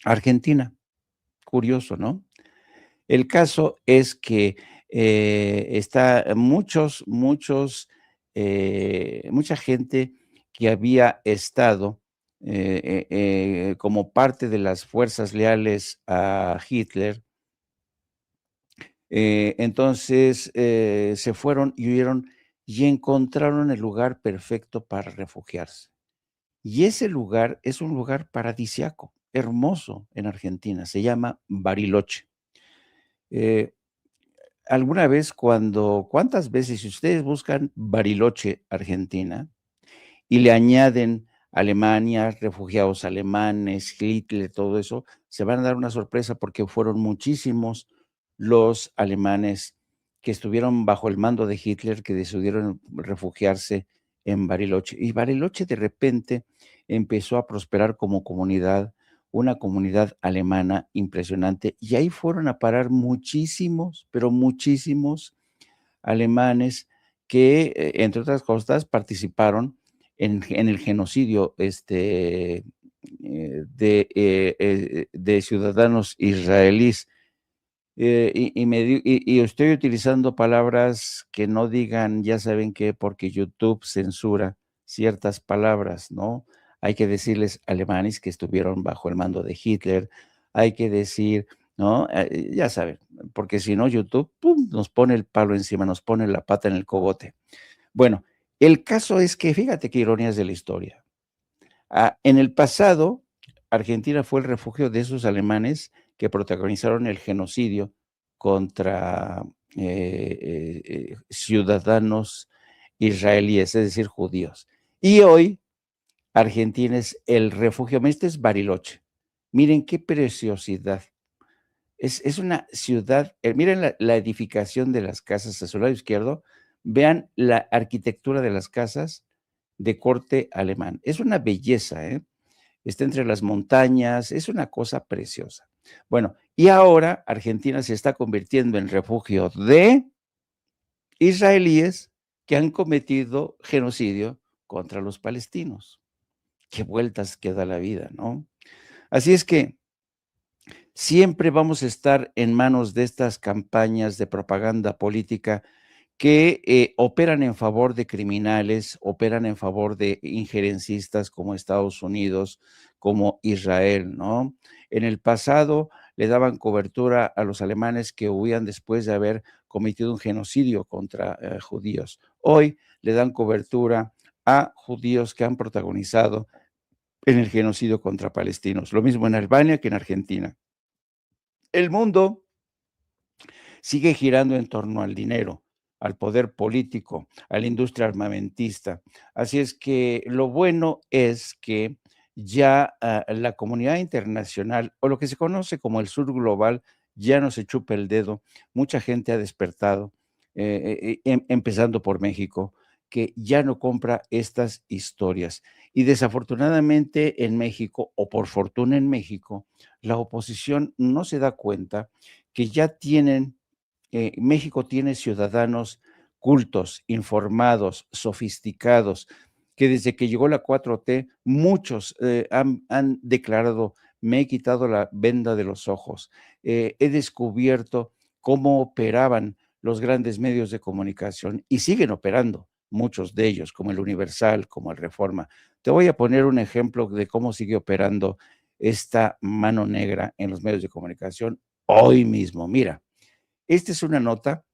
Argentina. Curioso, ¿no? El caso es que está mucha gente que había estado como parte de las fuerzas leales a Hitler, entonces se fueron y huyeron y encontraron el lugar perfecto para refugiarse. Y ese lugar es un lugar paradisiaco, hermoso en Argentina, se llama Bariloche. Eh, Alguna vez ¿cuántas veces si ustedes buscan Bariloche, Argentina, y le añaden Alemania, refugiados alemanes, Hitler, todo eso, se van a dar una sorpresa porque fueron muchísimos los alemanes que estuvieron bajo el mando de Hitler que decidieron refugiarse en Bariloche. Y Bariloche de repente empezó a prosperar como comunidad, una comunidad alemana impresionante, y ahí fueron a parar muchísimos, pero muchísimos alemanes que, entre otras cosas, participaron en el genocidio de ciudadanos israelíes. Y estoy utilizando palabras que no digan, ya saben qué, porque YouTube censura ciertas palabras, ¿no? Hay que decirles alemanes que estuvieron bajo el mando de Hitler, hay que decir, ¿no? Ya saben, porque si no, YouTube, ¡pum!, nos pone el palo encima, nos pone la pata en el cogote. Bueno, el caso es que, fíjate qué ironías de la historia. En el pasado, Argentina fue el refugio de esos alemanes que protagonizaron el genocidio contra ciudadanos israelíes, es decir, judíos. Y hoy Argentina es el refugio. Este es Bariloche. Miren qué preciosidad. Es una ciudad, miren la edificación de las casas a su lado izquierdo, vean la arquitectura de las casas de corte alemán. Es una belleza, ¿eh? Está entre las montañas, es una cosa preciosa. Bueno, y ahora Argentina se está convirtiendo en refugio de israelíes que han cometido genocidio contra los palestinos. Qué vueltas que da la vida, ¿no? Así es que siempre vamos a estar en manos de estas campañas de propaganda política que operan en favor de criminales, operan en favor de injerencistas como Estados Unidos, como Israel, ¿no? En el pasado le daban cobertura a los alemanes que huían después de haber cometido un genocidio contra judíos. Hoy le dan cobertura a judíos que han protagonizado en el genocidio contra palestinos. Lo mismo en Albania que en Argentina. El mundo sigue girando en torno al dinero, al poder político, a la industria armamentista. Así es que lo bueno es que ya la comunidad internacional, o lo que se conoce como el sur global, ya no se chupa el dedo. Mucha gente ha despertado, empezando por México, que ya no compra estas historias. Y desafortunadamente en México, o por fortuna en México, la oposición no se da cuenta que ya México tiene ciudadanos cultos, informados, sofisticados, que desde que llegó la 4T, muchos han declarado, me he quitado la venda de los ojos, he descubierto cómo operaban los grandes medios de comunicación y siguen operando, muchos de ellos, como el Universal, como el Reforma. Te voy a poner un ejemplo de cómo sigue operando esta mano negra en los medios de comunicación hoy mismo. Mira, esta es una nota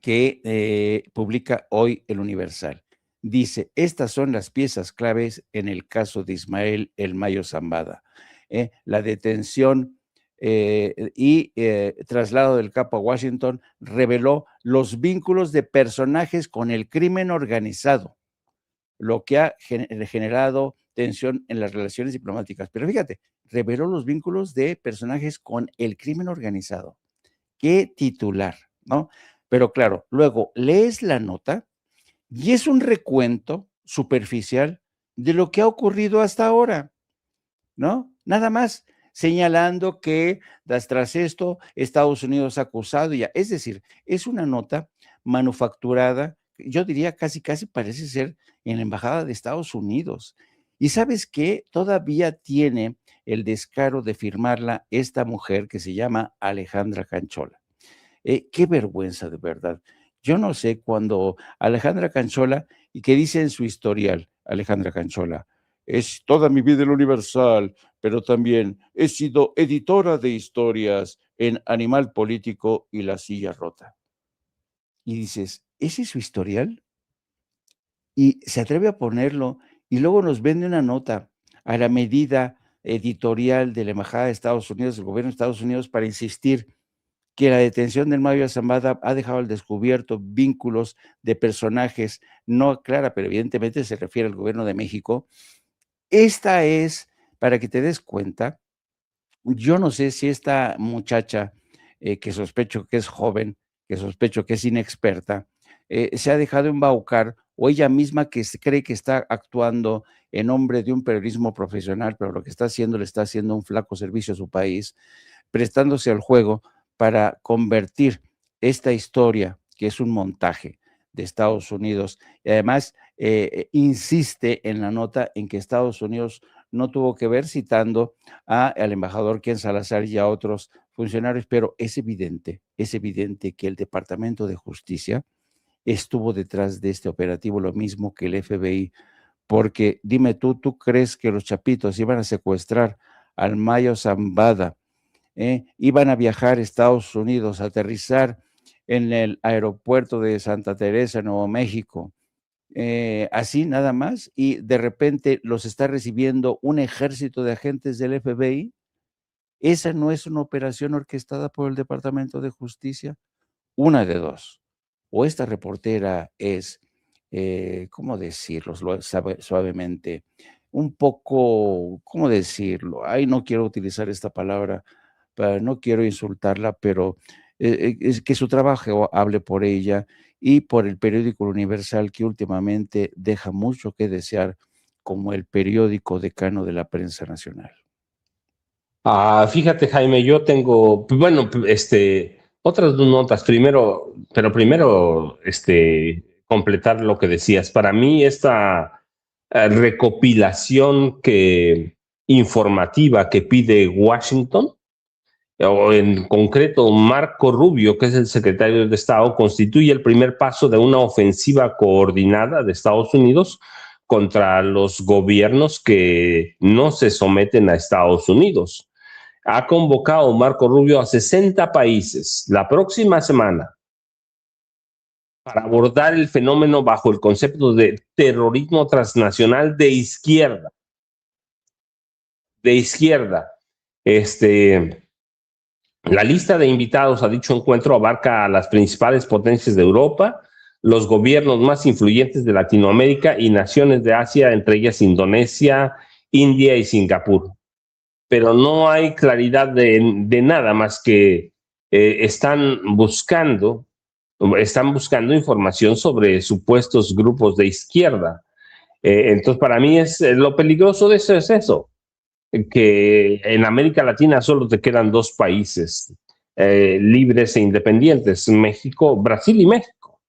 que publica hoy el Universal. Dice, estas son las piezas claves en el caso de Ismael El Mayo Zambada. La detención y traslado del capo a Washington reveló los vínculos de personajes con el crimen organizado, lo que ha generado tensión en las relaciones diplomáticas. Pero fíjate, reveló los vínculos de personajes con el crimen organizado. Qué titular, ¿no? Pero claro, luego lees la nota y es un recuento superficial de lo que ha ocurrido hasta ahora, ¿no? Nada más señalando que tras esto Estados Unidos ha acusado ya. Es decir, es una nota manufacturada yo diría casi parece ser en la Embajada de Estados Unidos. Y ¿sabes qué? Todavía tiene el descaro de firmarla esta mujer que se llama Alejandra Canchola. Qué vergüenza, de verdad. Yo no sé cuando Alejandra Canchola, y que dice en su historial, Alejandra Canchola, es toda mi vida en el Universal, pero también he sido editora de historias en Animal Político y La Silla Rota. Y dices, ¿ese es su historial? Y se atreve a ponerlo y luego nos vende una nota a la medida editorial de la Embajada de Estados Unidos, del gobierno de Estados Unidos, para insistir que la detención del Mayo Zambada ha dejado al descubierto vínculos de personajes, no aclara, pero evidentemente se refiere al gobierno de México. Esta es, para que te des cuenta, yo no sé si esta muchacha, que sospecho que es joven, que sospecho que es inexperta, se ha dejado embaucar, o ella misma que se cree que está actuando en nombre de un periodismo profesional, pero lo que está haciendo, le está haciendo un flaco servicio a su país, prestándose al juego para convertir esta historia, que es un montaje de Estados Unidos, y además insiste en la nota en que Estados Unidos no tuvo que ver, citando al embajador Ken Salazar y a otros funcionarios, pero es evidente que el Departamento de Justicia estuvo detrás de este operativo, lo mismo que el FBI, porque dime tú crees que los chapitos iban a secuestrar al Mayo Zambada, iban a viajar a Estados Unidos, a aterrizar en el aeropuerto de Santa Teresa, Nuevo México, así nada más, y de repente los está recibiendo un ejército de agentes del FBI? ¿Esa no es una operación orquestada por el Departamento de Justicia? Una de dos. O esta reportera es, ¿cómo decirlo suavemente? Un poco, ¿cómo decirlo? Ay, no quiero utilizar esta palabra, no quiero insultarla, pero es que su trabajo hable por ella y por el periódico Universal, que últimamente deja mucho que desear como el periódico decano de la prensa nacional. Fíjate, Jaime, yo tengo, bueno, otras dos notas. Primero, completar lo que decías. Para mí, esta recopilación informativa que pide Washington, o en concreto Marco Rubio, que es el secretario de Estado, constituye el primer paso de una ofensiva coordinada de Estados Unidos contra los gobiernos que no se someten a Estados Unidos. Ha convocado Marco Rubio a 60 países la próxima semana para abordar el fenómeno bajo el concepto de terrorismo transnacional de izquierda. La lista de invitados a dicho encuentro abarca a las principales potencias de Europa, los gobiernos más influyentes de Latinoamérica y naciones de Asia, entre ellas Indonesia, India y Singapur. Pero no hay claridad de nada más que están buscando información sobre supuestos grupos de izquierda. Entonces, para mí lo peligroso de eso es eso, que en América Latina solo te quedan dos países libres e independientes, Brasil y México.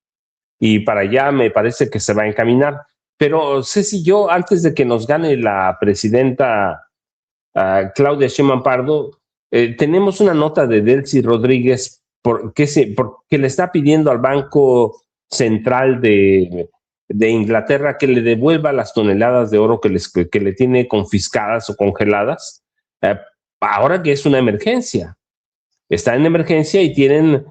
Y para allá me parece que se va a encaminar. Pero Ceci, yo antes de que nos gane la presidenta Claudia Sheinbaum Pardo, tenemos una nota de Delcy Rodríguez porque le está pidiendo al Banco Central de Inglaterra que le devuelva las toneladas de oro que le tiene confiscadas o congeladas, ahora que es una emergencia. Está en emergencia y tienen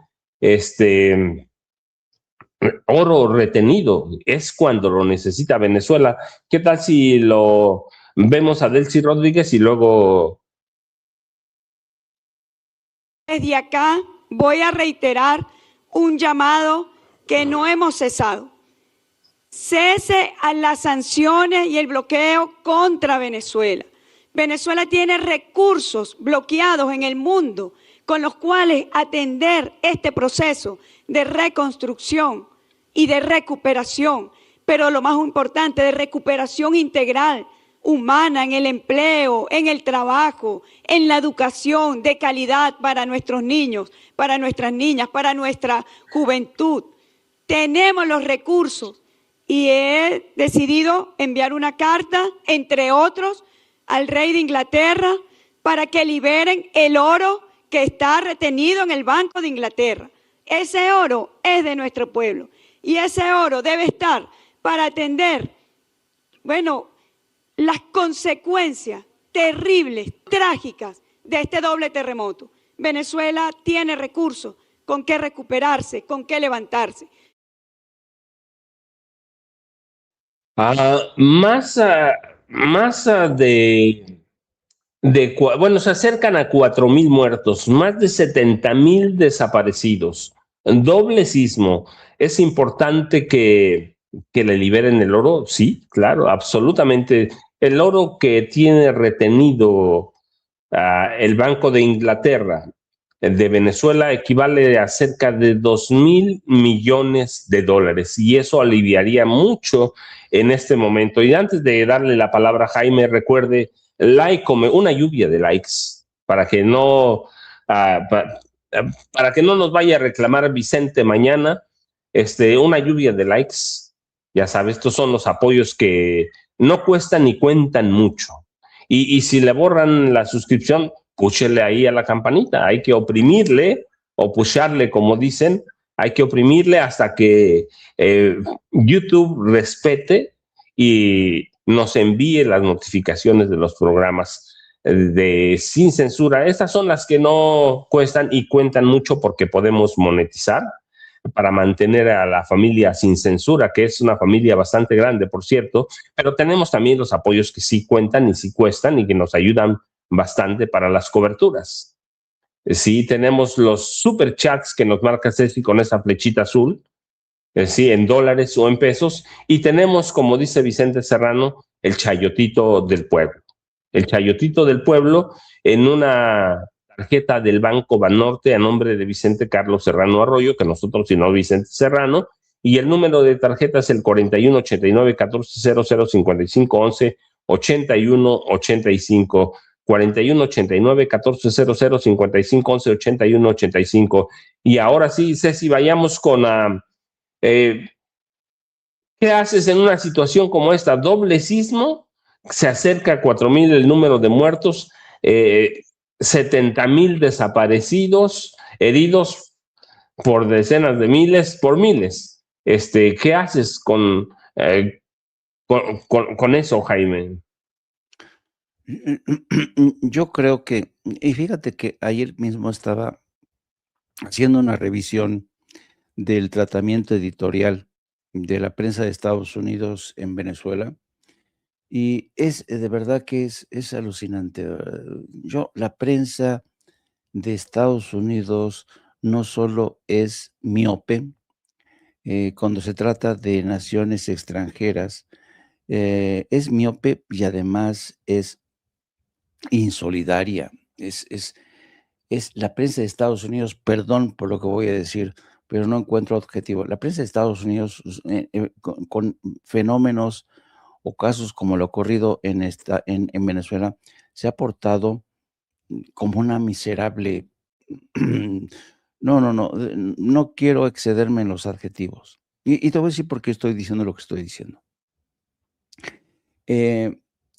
oro retenido. Es cuando lo necesita Venezuela. ¿Qué tal si lo vemos a Delcy Rodríguez y luego? Desde acá voy a reiterar un llamado que no hemos cesado. Cese a las sanciones y el bloqueo contra Venezuela. Venezuela tiene recursos bloqueados en el mundo con los cuales atender este proceso de reconstrucción y de recuperación, pero lo más importante, de recuperación integral, humana, en el empleo, en el trabajo, en la educación de calidad para nuestros niños, para nuestras niñas, para nuestra juventud. tenemos los recursos y he decidido enviar una carta, entre otros, al rey de Inglaterra para que liberen el oro que está retenido en el Banco de Inglaterra. Ese oro es de nuestro pueblo y ese oro debe estar para atender, bueno, las consecuencias terribles, trágicas de este doble terremoto. Venezuela tiene recursos con qué recuperarse, con qué levantarse. Bueno, se acercan a 4,000 muertos, más de 70,000 desaparecidos, doble sismo. ¿Es importante que le liberen el oro? Sí, claro, absolutamente. El oro que tiene retenido el Banco de Inglaterra de Venezuela equivale a cerca de 2,000 millones de dólares y eso aliviaría mucho en este momento. Y antes de darle la palabra a Jaime, recuerde, una lluvia de likes para que no nos vaya a reclamar Vicente mañana, una lluvia de likes. Ya sabes, estos son los apoyos que no cuestan ni cuentan mucho. Y si le borran la suscripción, púchele ahí a la campanita. Hay que oprimirle o pusharle, como dicen, hay que oprimirle hasta que YouTube respete y nos envíe las notificaciones de los programas de sin censura. Estas son las que no cuestan y cuentan mucho porque podemos monetizar para mantener a la familia sin censura, que es una familia bastante grande, por cierto, pero tenemos también los apoyos que sí cuentan y sí cuestan y que nos ayudan bastante para las coberturas. Sí, tenemos los superchats que nos marca Ceci con esa flechita azul, sí, en dólares o en pesos, y tenemos, como dice Vicente Serrano, el chayotito del pueblo. El chayotito del pueblo en una tarjeta del Banco Banorte a nombre de Vicente Carlos Serrano Arroyo, que nosotros, si no, Vicente Serrano, y el número de tarjeta es el 41 89 14 00 55 11 81 85 41 89 14 00 55 11 81 85. Y ahora sí, Ceci, vayamos con ¿qué haces en una situación como esta? Doble sismo, se acerca a 4,000 el número de muertos, 70,000 desaparecidos, heridos por decenas de miles, por miles. ¿Qué haces con eso, Jaime? Yo creo que, y fíjate que ayer mismo estaba haciendo una revisión del tratamiento editorial de la prensa de Estados Unidos en Venezuela, y es de verdad que es alucinante. La prensa de Estados Unidos no solo es miope, cuando se trata de naciones extranjeras, es miope y además es insolidaria. Es la prensa de Estados Unidos, perdón por lo que voy a decir, pero no encuentro objetivo. La prensa de Estados Unidos, con fenómenos o casos como lo ocurrido en Venezuela, se ha portado como una miserable. No quiero excederme en los adjetivos. Y te voy a decir por qué estoy diciendo lo que estoy diciendo.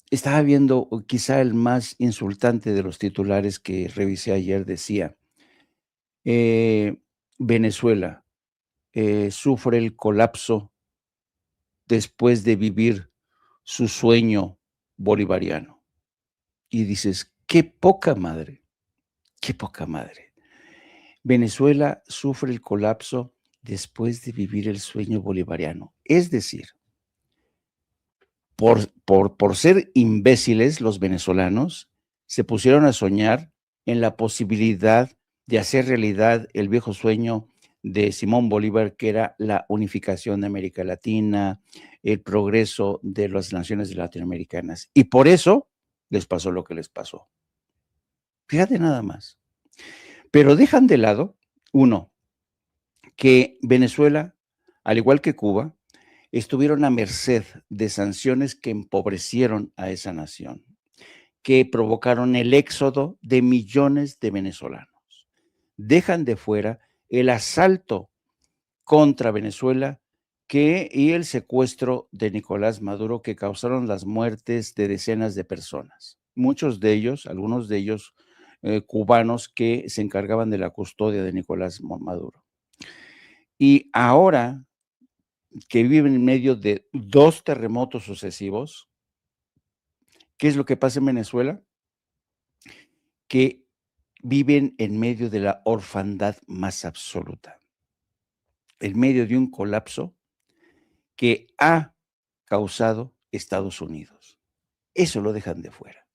Estaba viendo quizá el más insultante de los titulares que revisé ayer, decía, Venezuela sufre el colapso después de vivir su sueño bolivariano. Y dices, qué poca madre, qué poca madre. Venezuela sufre el colapso después de vivir el sueño bolivariano. Es decir, por ser imbéciles los venezolanos, se pusieron a soñar en la posibilidad de hacer realidad el viejo sueño de Simón Bolívar, que era la unificación de América Latina, el progreso de las naciones latinoamericanas. Y por eso les pasó lo que les pasó. Fíjate nada más. Pero dejan de lado, uno, que Venezuela, al igual que Cuba, estuvieron a merced de sanciones que empobrecieron a esa nación, que provocaron el éxodo de millones de venezolanos. Dejan de fuera el asalto contra Venezuela y el secuestro de Nicolás Maduro, que causaron las muertes de decenas de personas. Muchos de ellos, algunos de ellos cubanos que se encargaban de la custodia de Nicolás Maduro. Y ahora que viven en medio de 2 terremotos sucesivos, ¿qué es lo que pasa en Venezuela? Que viven en medio de la orfandad más absoluta, en medio de un colapso que ha causado Estados Unidos. Eso lo dejan de fuera.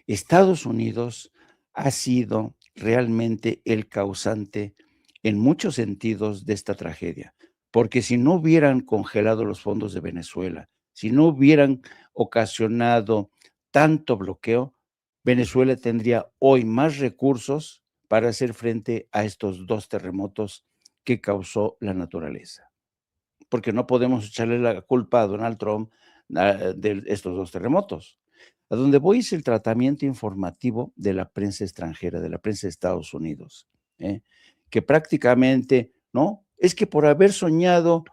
Estados Unidos ha sido realmente el causante en muchos sentidos de esta tragedia, porque si no hubieran congelado los fondos de Venezuela, si no hubieran ocasionado tanto bloqueo, Venezuela tendría hoy más recursos para hacer frente a estos 2 terremotos que causó la naturaleza. Porque no podemos echarle la culpa a Donald Trump de estos 2 terremotos. A donde voy es el tratamiento informativo de la prensa extranjera, de la prensa de Estados Unidos, que prácticamente, ¿no? Es que por haber soñado,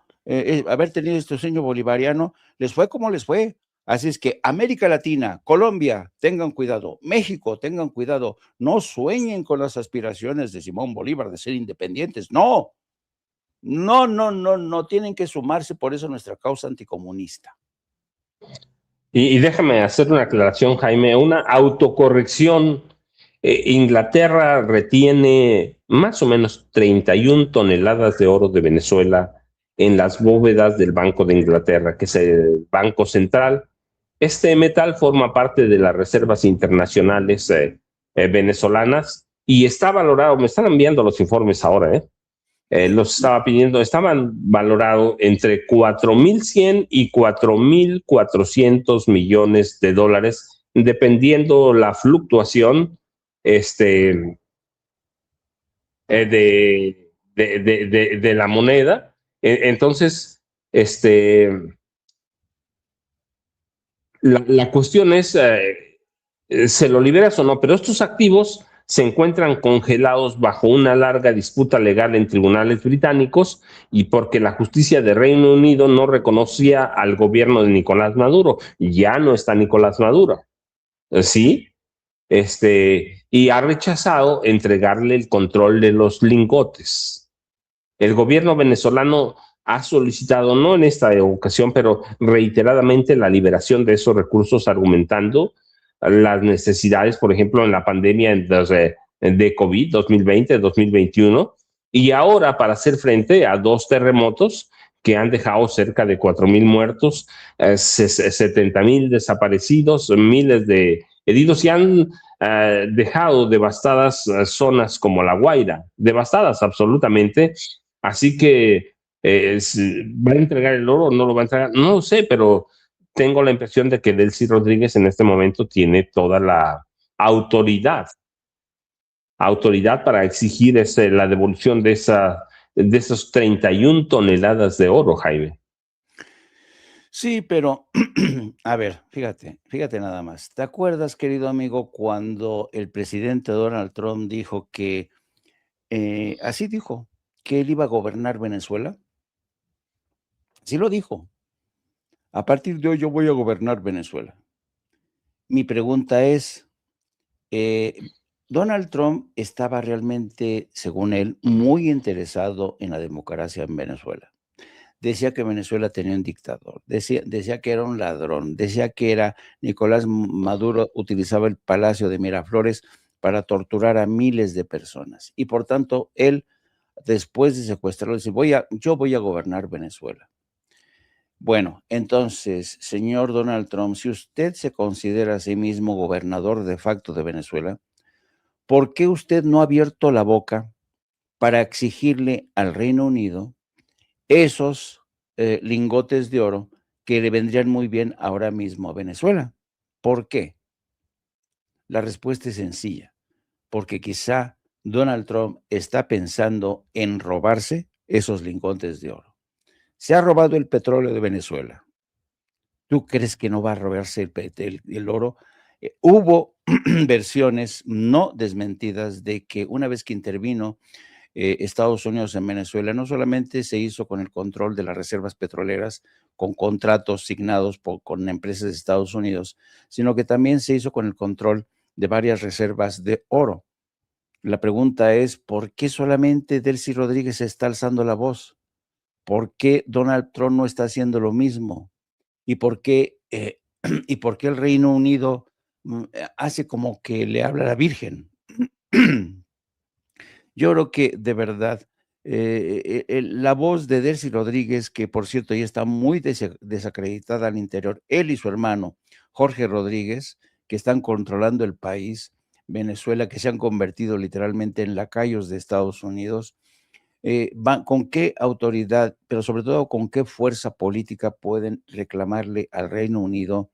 haber tenido este sueño bolivariano, les fue como les fue. Así es que América Latina, Colombia, tengan cuidado, México, tengan cuidado, no sueñen con las aspiraciones de Simón Bolívar de ser independientes, no. No, tienen que sumarse por eso a nuestra causa anticomunista. Y déjame hacer una aclaración, Jaime, una autocorrección. Inglaterra retiene más o menos 31 toneladas de oro de Venezuela en las bóvedas del Banco de Inglaterra, que es el Banco Central. Este metal forma parte de las reservas internacionales venezolanas y está valorado, me están enviando los informes ahora, los estaba pidiendo, estaban valorados entre 4.100 y 4.400 millones de dólares, dependiendo la fluctuación de la moneda. Entonces, la cuestión es, ¿se lo liberas o no? Pero estos activos se encuentran congelados bajo una larga disputa legal en tribunales británicos y porque la justicia de Reino Unido no reconocía al gobierno de Nicolás Maduro. Ya no está Nicolás Maduro, ¿sí? Y ha rechazado entregarle el control de los lingotes. El gobierno venezolano ha solicitado, no en esta ocasión, pero reiteradamente la liberación de esos recursos, argumentando las necesidades, por ejemplo, en la pandemia de COVID 2020-2021, y ahora para hacer frente a 2 terremotos que han dejado cerca de 4.000 muertos, 70.000 desaparecidos, miles de heridos, y han dejado devastadas zonas como La Guaira, devastadas absolutamente. Así que, ¿va a entregar el oro o no lo va a entregar? No lo sé, pero tengo la impresión de que Delcy Rodríguez en este momento tiene toda la autoridad para exigir la devolución de esas 31 toneladas de oro, Jaime. Sí, pero, a ver, fíjate nada más. ¿Te acuerdas, querido amigo, cuando el presidente Donald Trump dijo que, así dijo, que él iba a gobernar Venezuela? Sí lo dijo. A partir de hoy yo voy a gobernar Venezuela. Mi pregunta es, Donald Trump estaba realmente, según él, muy interesado en la democracia en Venezuela. Decía que Venezuela tenía un dictador, decía que era un ladrón, decía que Nicolás Maduro utilizaba el Palacio de Miraflores para torturar a miles de personas. Y por tanto, él, después de secuestrarlo, dice, yo voy a gobernar Venezuela. Bueno, entonces, señor Donald Trump, si usted se considera a sí mismo gobernador de facto de Venezuela, ¿por qué usted no ha abierto la boca para exigirle al Reino Unido esos lingotes de oro que le vendrían muy bien ahora mismo a Venezuela? ¿Por qué? La respuesta es sencilla, porque quizá Donald Trump está pensando en robarse esos lingotes de oro. Se ha robado el petróleo de Venezuela. ¿Tú crees que no va a robarse el oro? Hubo versiones no desmentidas de que una vez que intervino Estados Unidos en Venezuela no solamente se hizo con el control de las reservas petroleras, con contratos signados con empresas de Estados Unidos, sino que también se hizo con el control de varias reservas de oro. La pregunta es, ¿por qué solamente Delcy Rodríguez está alzando la voz? ¿Por qué Donald Trump no está haciendo lo mismo? ¿Y por qué el Reino Unido hace como que le habla a la Virgen? Yo creo que de verdad la voz de Delcy Rodríguez, que por cierto ya está muy desacreditada al interior, él y su hermano Jorge Rodríguez, que están controlando el país, Venezuela, que se han convertido literalmente en lacayos de Estados Unidos, ¿con qué autoridad, pero sobre todo con qué fuerza política pueden reclamarle al Reino Unido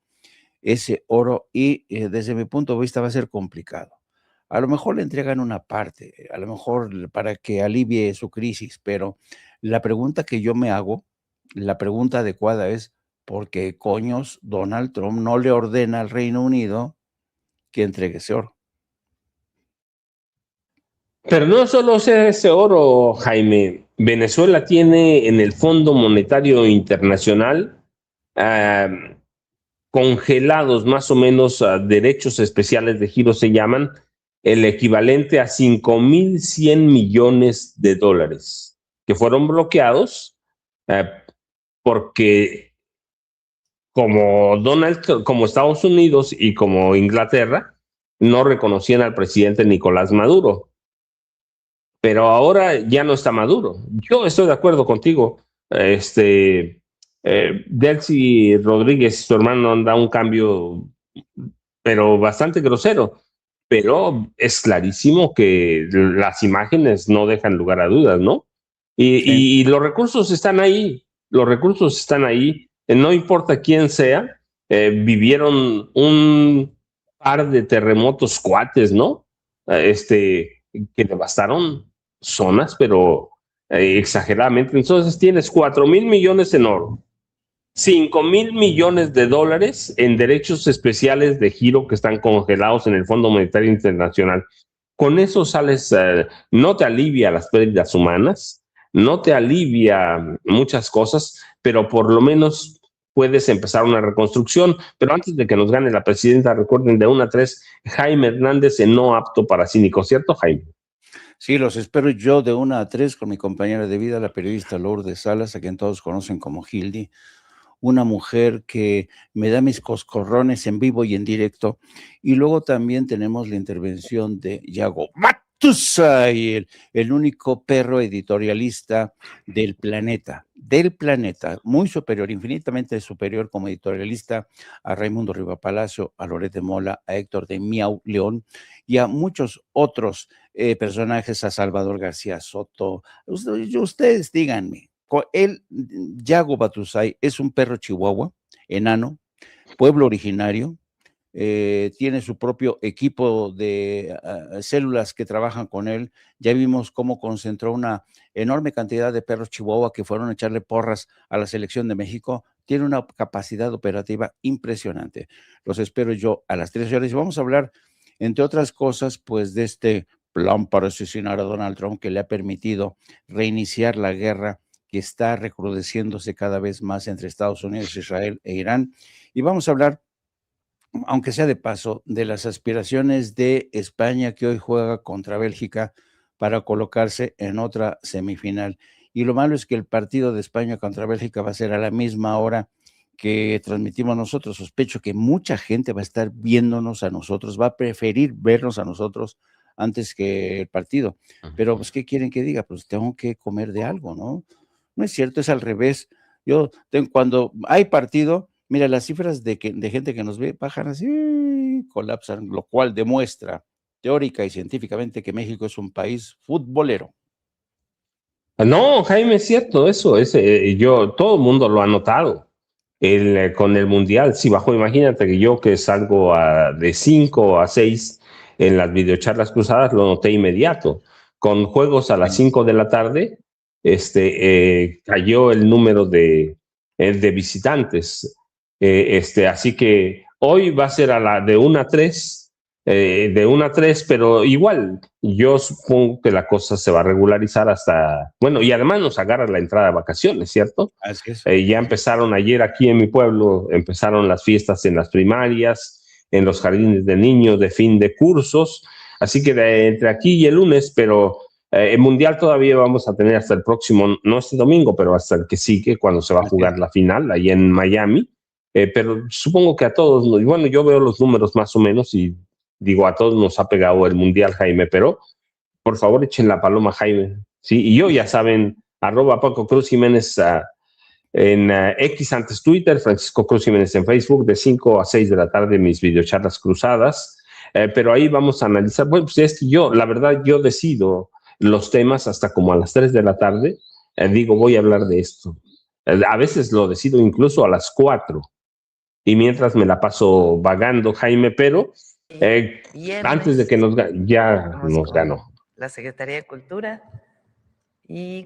ese oro? Y desde mi punto de vista va a ser complicado. A lo mejor le entregan una parte, a lo mejor para que alivie su crisis, pero la pregunta que yo me hago, la pregunta adecuada es, ¿por qué coños Donald Trump no le ordena al Reino Unido que entregue ese oro? Pero no solo sea ese oro, Jaime. Venezuela tiene en el Fondo Monetario Internacional congelados más o menos derechos especiales de giro, se llaman, el equivalente a 5.100 millones de dólares, que fueron bloqueados porque como Estados Unidos y como Inglaterra no reconocían al presidente Nicolás Maduro. Pero ahora ya no está Maduro. Yo estoy de acuerdo contigo. Delcy Rodríguez, su hermano, da un cambio, pero bastante grosero. Pero es clarísimo que las imágenes no dejan lugar a dudas, ¿no? Y los recursos están ahí. Los recursos están ahí. No importa quién sea. Vivieron un par de terremotos cuates, ¿no? Que devastaron zonas, pero exageradamente. Entonces tienes 4,000 millones en oro, 5,000 millones de dólares en derechos especiales de giro que están congelados en el Fondo Monetario Internacional. Con eso sales, no te alivia las pérdidas humanas, no te alivia muchas cosas, pero por lo menos puedes empezar una reconstrucción. Pero antes de que nos gane la presidenta, recuerden, de 1 a 3, Jaime Hernández en No Apto para Cínicos, ¿cierto, Jaime? Sí, los espero yo de 1 a 3 con mi compañera de vida, la periodista Lourdes Salas, a quien todos conocen como Hildy, una mujer que me da mis coscorrones en vivo y en directo. Y luego también tenemos la intervención de Yago Batusay, el único perro editorialista del planeta, muy superior, infinitamente superior como editorialista a Raimundo Riva Palacio, a Loret de Mola, a Héctor de Miau León y a muchos otros personajes, a Salvador García Soto. Ustedes díganme, Yago Batusay es un perro chihuahua, enano, pueblo originario, tiene su propio equipo de células que trabajan con él. Ya vimos cómo concentró una enorme cantidad de perros chihuahua que fueron a echarle porras a la selección de México. Tiene una capacidad operativa impresionante. Los espero yo a las 13 horas y vamos a hablar, entre otras cosas, pues de este plan para asesinar a Donald Trump que le ha permitido reiniciar la guerra que está recrudeciéndose cada vez más entre Estados Unidos, Israel e Irán. Y vamos a hablar, aunque sea de paso, de las aspiraciones de España, que hoy juega contra Bélgica para colocarse en otra semifinal. Y lo malo es que el partido de España contra Bélgica va a ser a la misma hora que transmitimos nosotros. Sospecho que mucha gente va a estar viéndonos a nosotros, va a preferir vernos a nosotros antes que el partido. Pero, pues, ¿qué quieren que diga? Pues tengo que comer de algo, ¿no? No es cierto, es al revés. Cuando hay partido, mira, las cifras de gente que nos ve bajan así, colapsan, lo cual demuestra teórica y científicamente que México es un país futbolero. No, Jaime, es cierto eso. Todo el mundo lo ha notado. Con el Mundial, si bajó, imagínate que yo que salgo de 5 a 6 en las videocharlas cruzadas, lo noté inmediato. Con juegos a las 5 de la tarde, cayó el número de visitantes. Así que hoy va a ser de 1 a 3 de 1 a 3, pero igual yo supongo que la cosa se va a regularizar hasta, bueno, y además nos agarra la entrada de vacaciones, ¿cierto? Así es. Ya empezaron ayer aquí en mi pueblo, empezaron las fiestas en las primarias, en los jardines de niños de fin de cursos, así que entre aquí y el lunes, pero el Mundial todavía vamos a tener hasta el próximo, no este domingo, pero hasta el que sigue, cuando se va a jugar la final, ahí en Miami. Pero supongo que a todos, bueno, yo veo los números más o menos y digo, a todos nos ha pegado el Mundial, Jaime, pero por favor echen la paloma, Jaime. Sí, y yo ya saben, @Paco Cruz Jiménez en X, antes Twitter, Francisco Cruz Jiménez en Facebook, de 5 a 6 de la tarde, mis videocharlas cruzadas. Pero ahí vamos a analizar, bueno, pues es que la verdad, yo decido los temas hasta como a las 3 de la tarde. Digo, voy a hablar de esto. A veces lo decido incluso a las 4. Y mientras me la paso vagando, Jaime, pero antes de que nos ganó. La Secretaría de Cultura y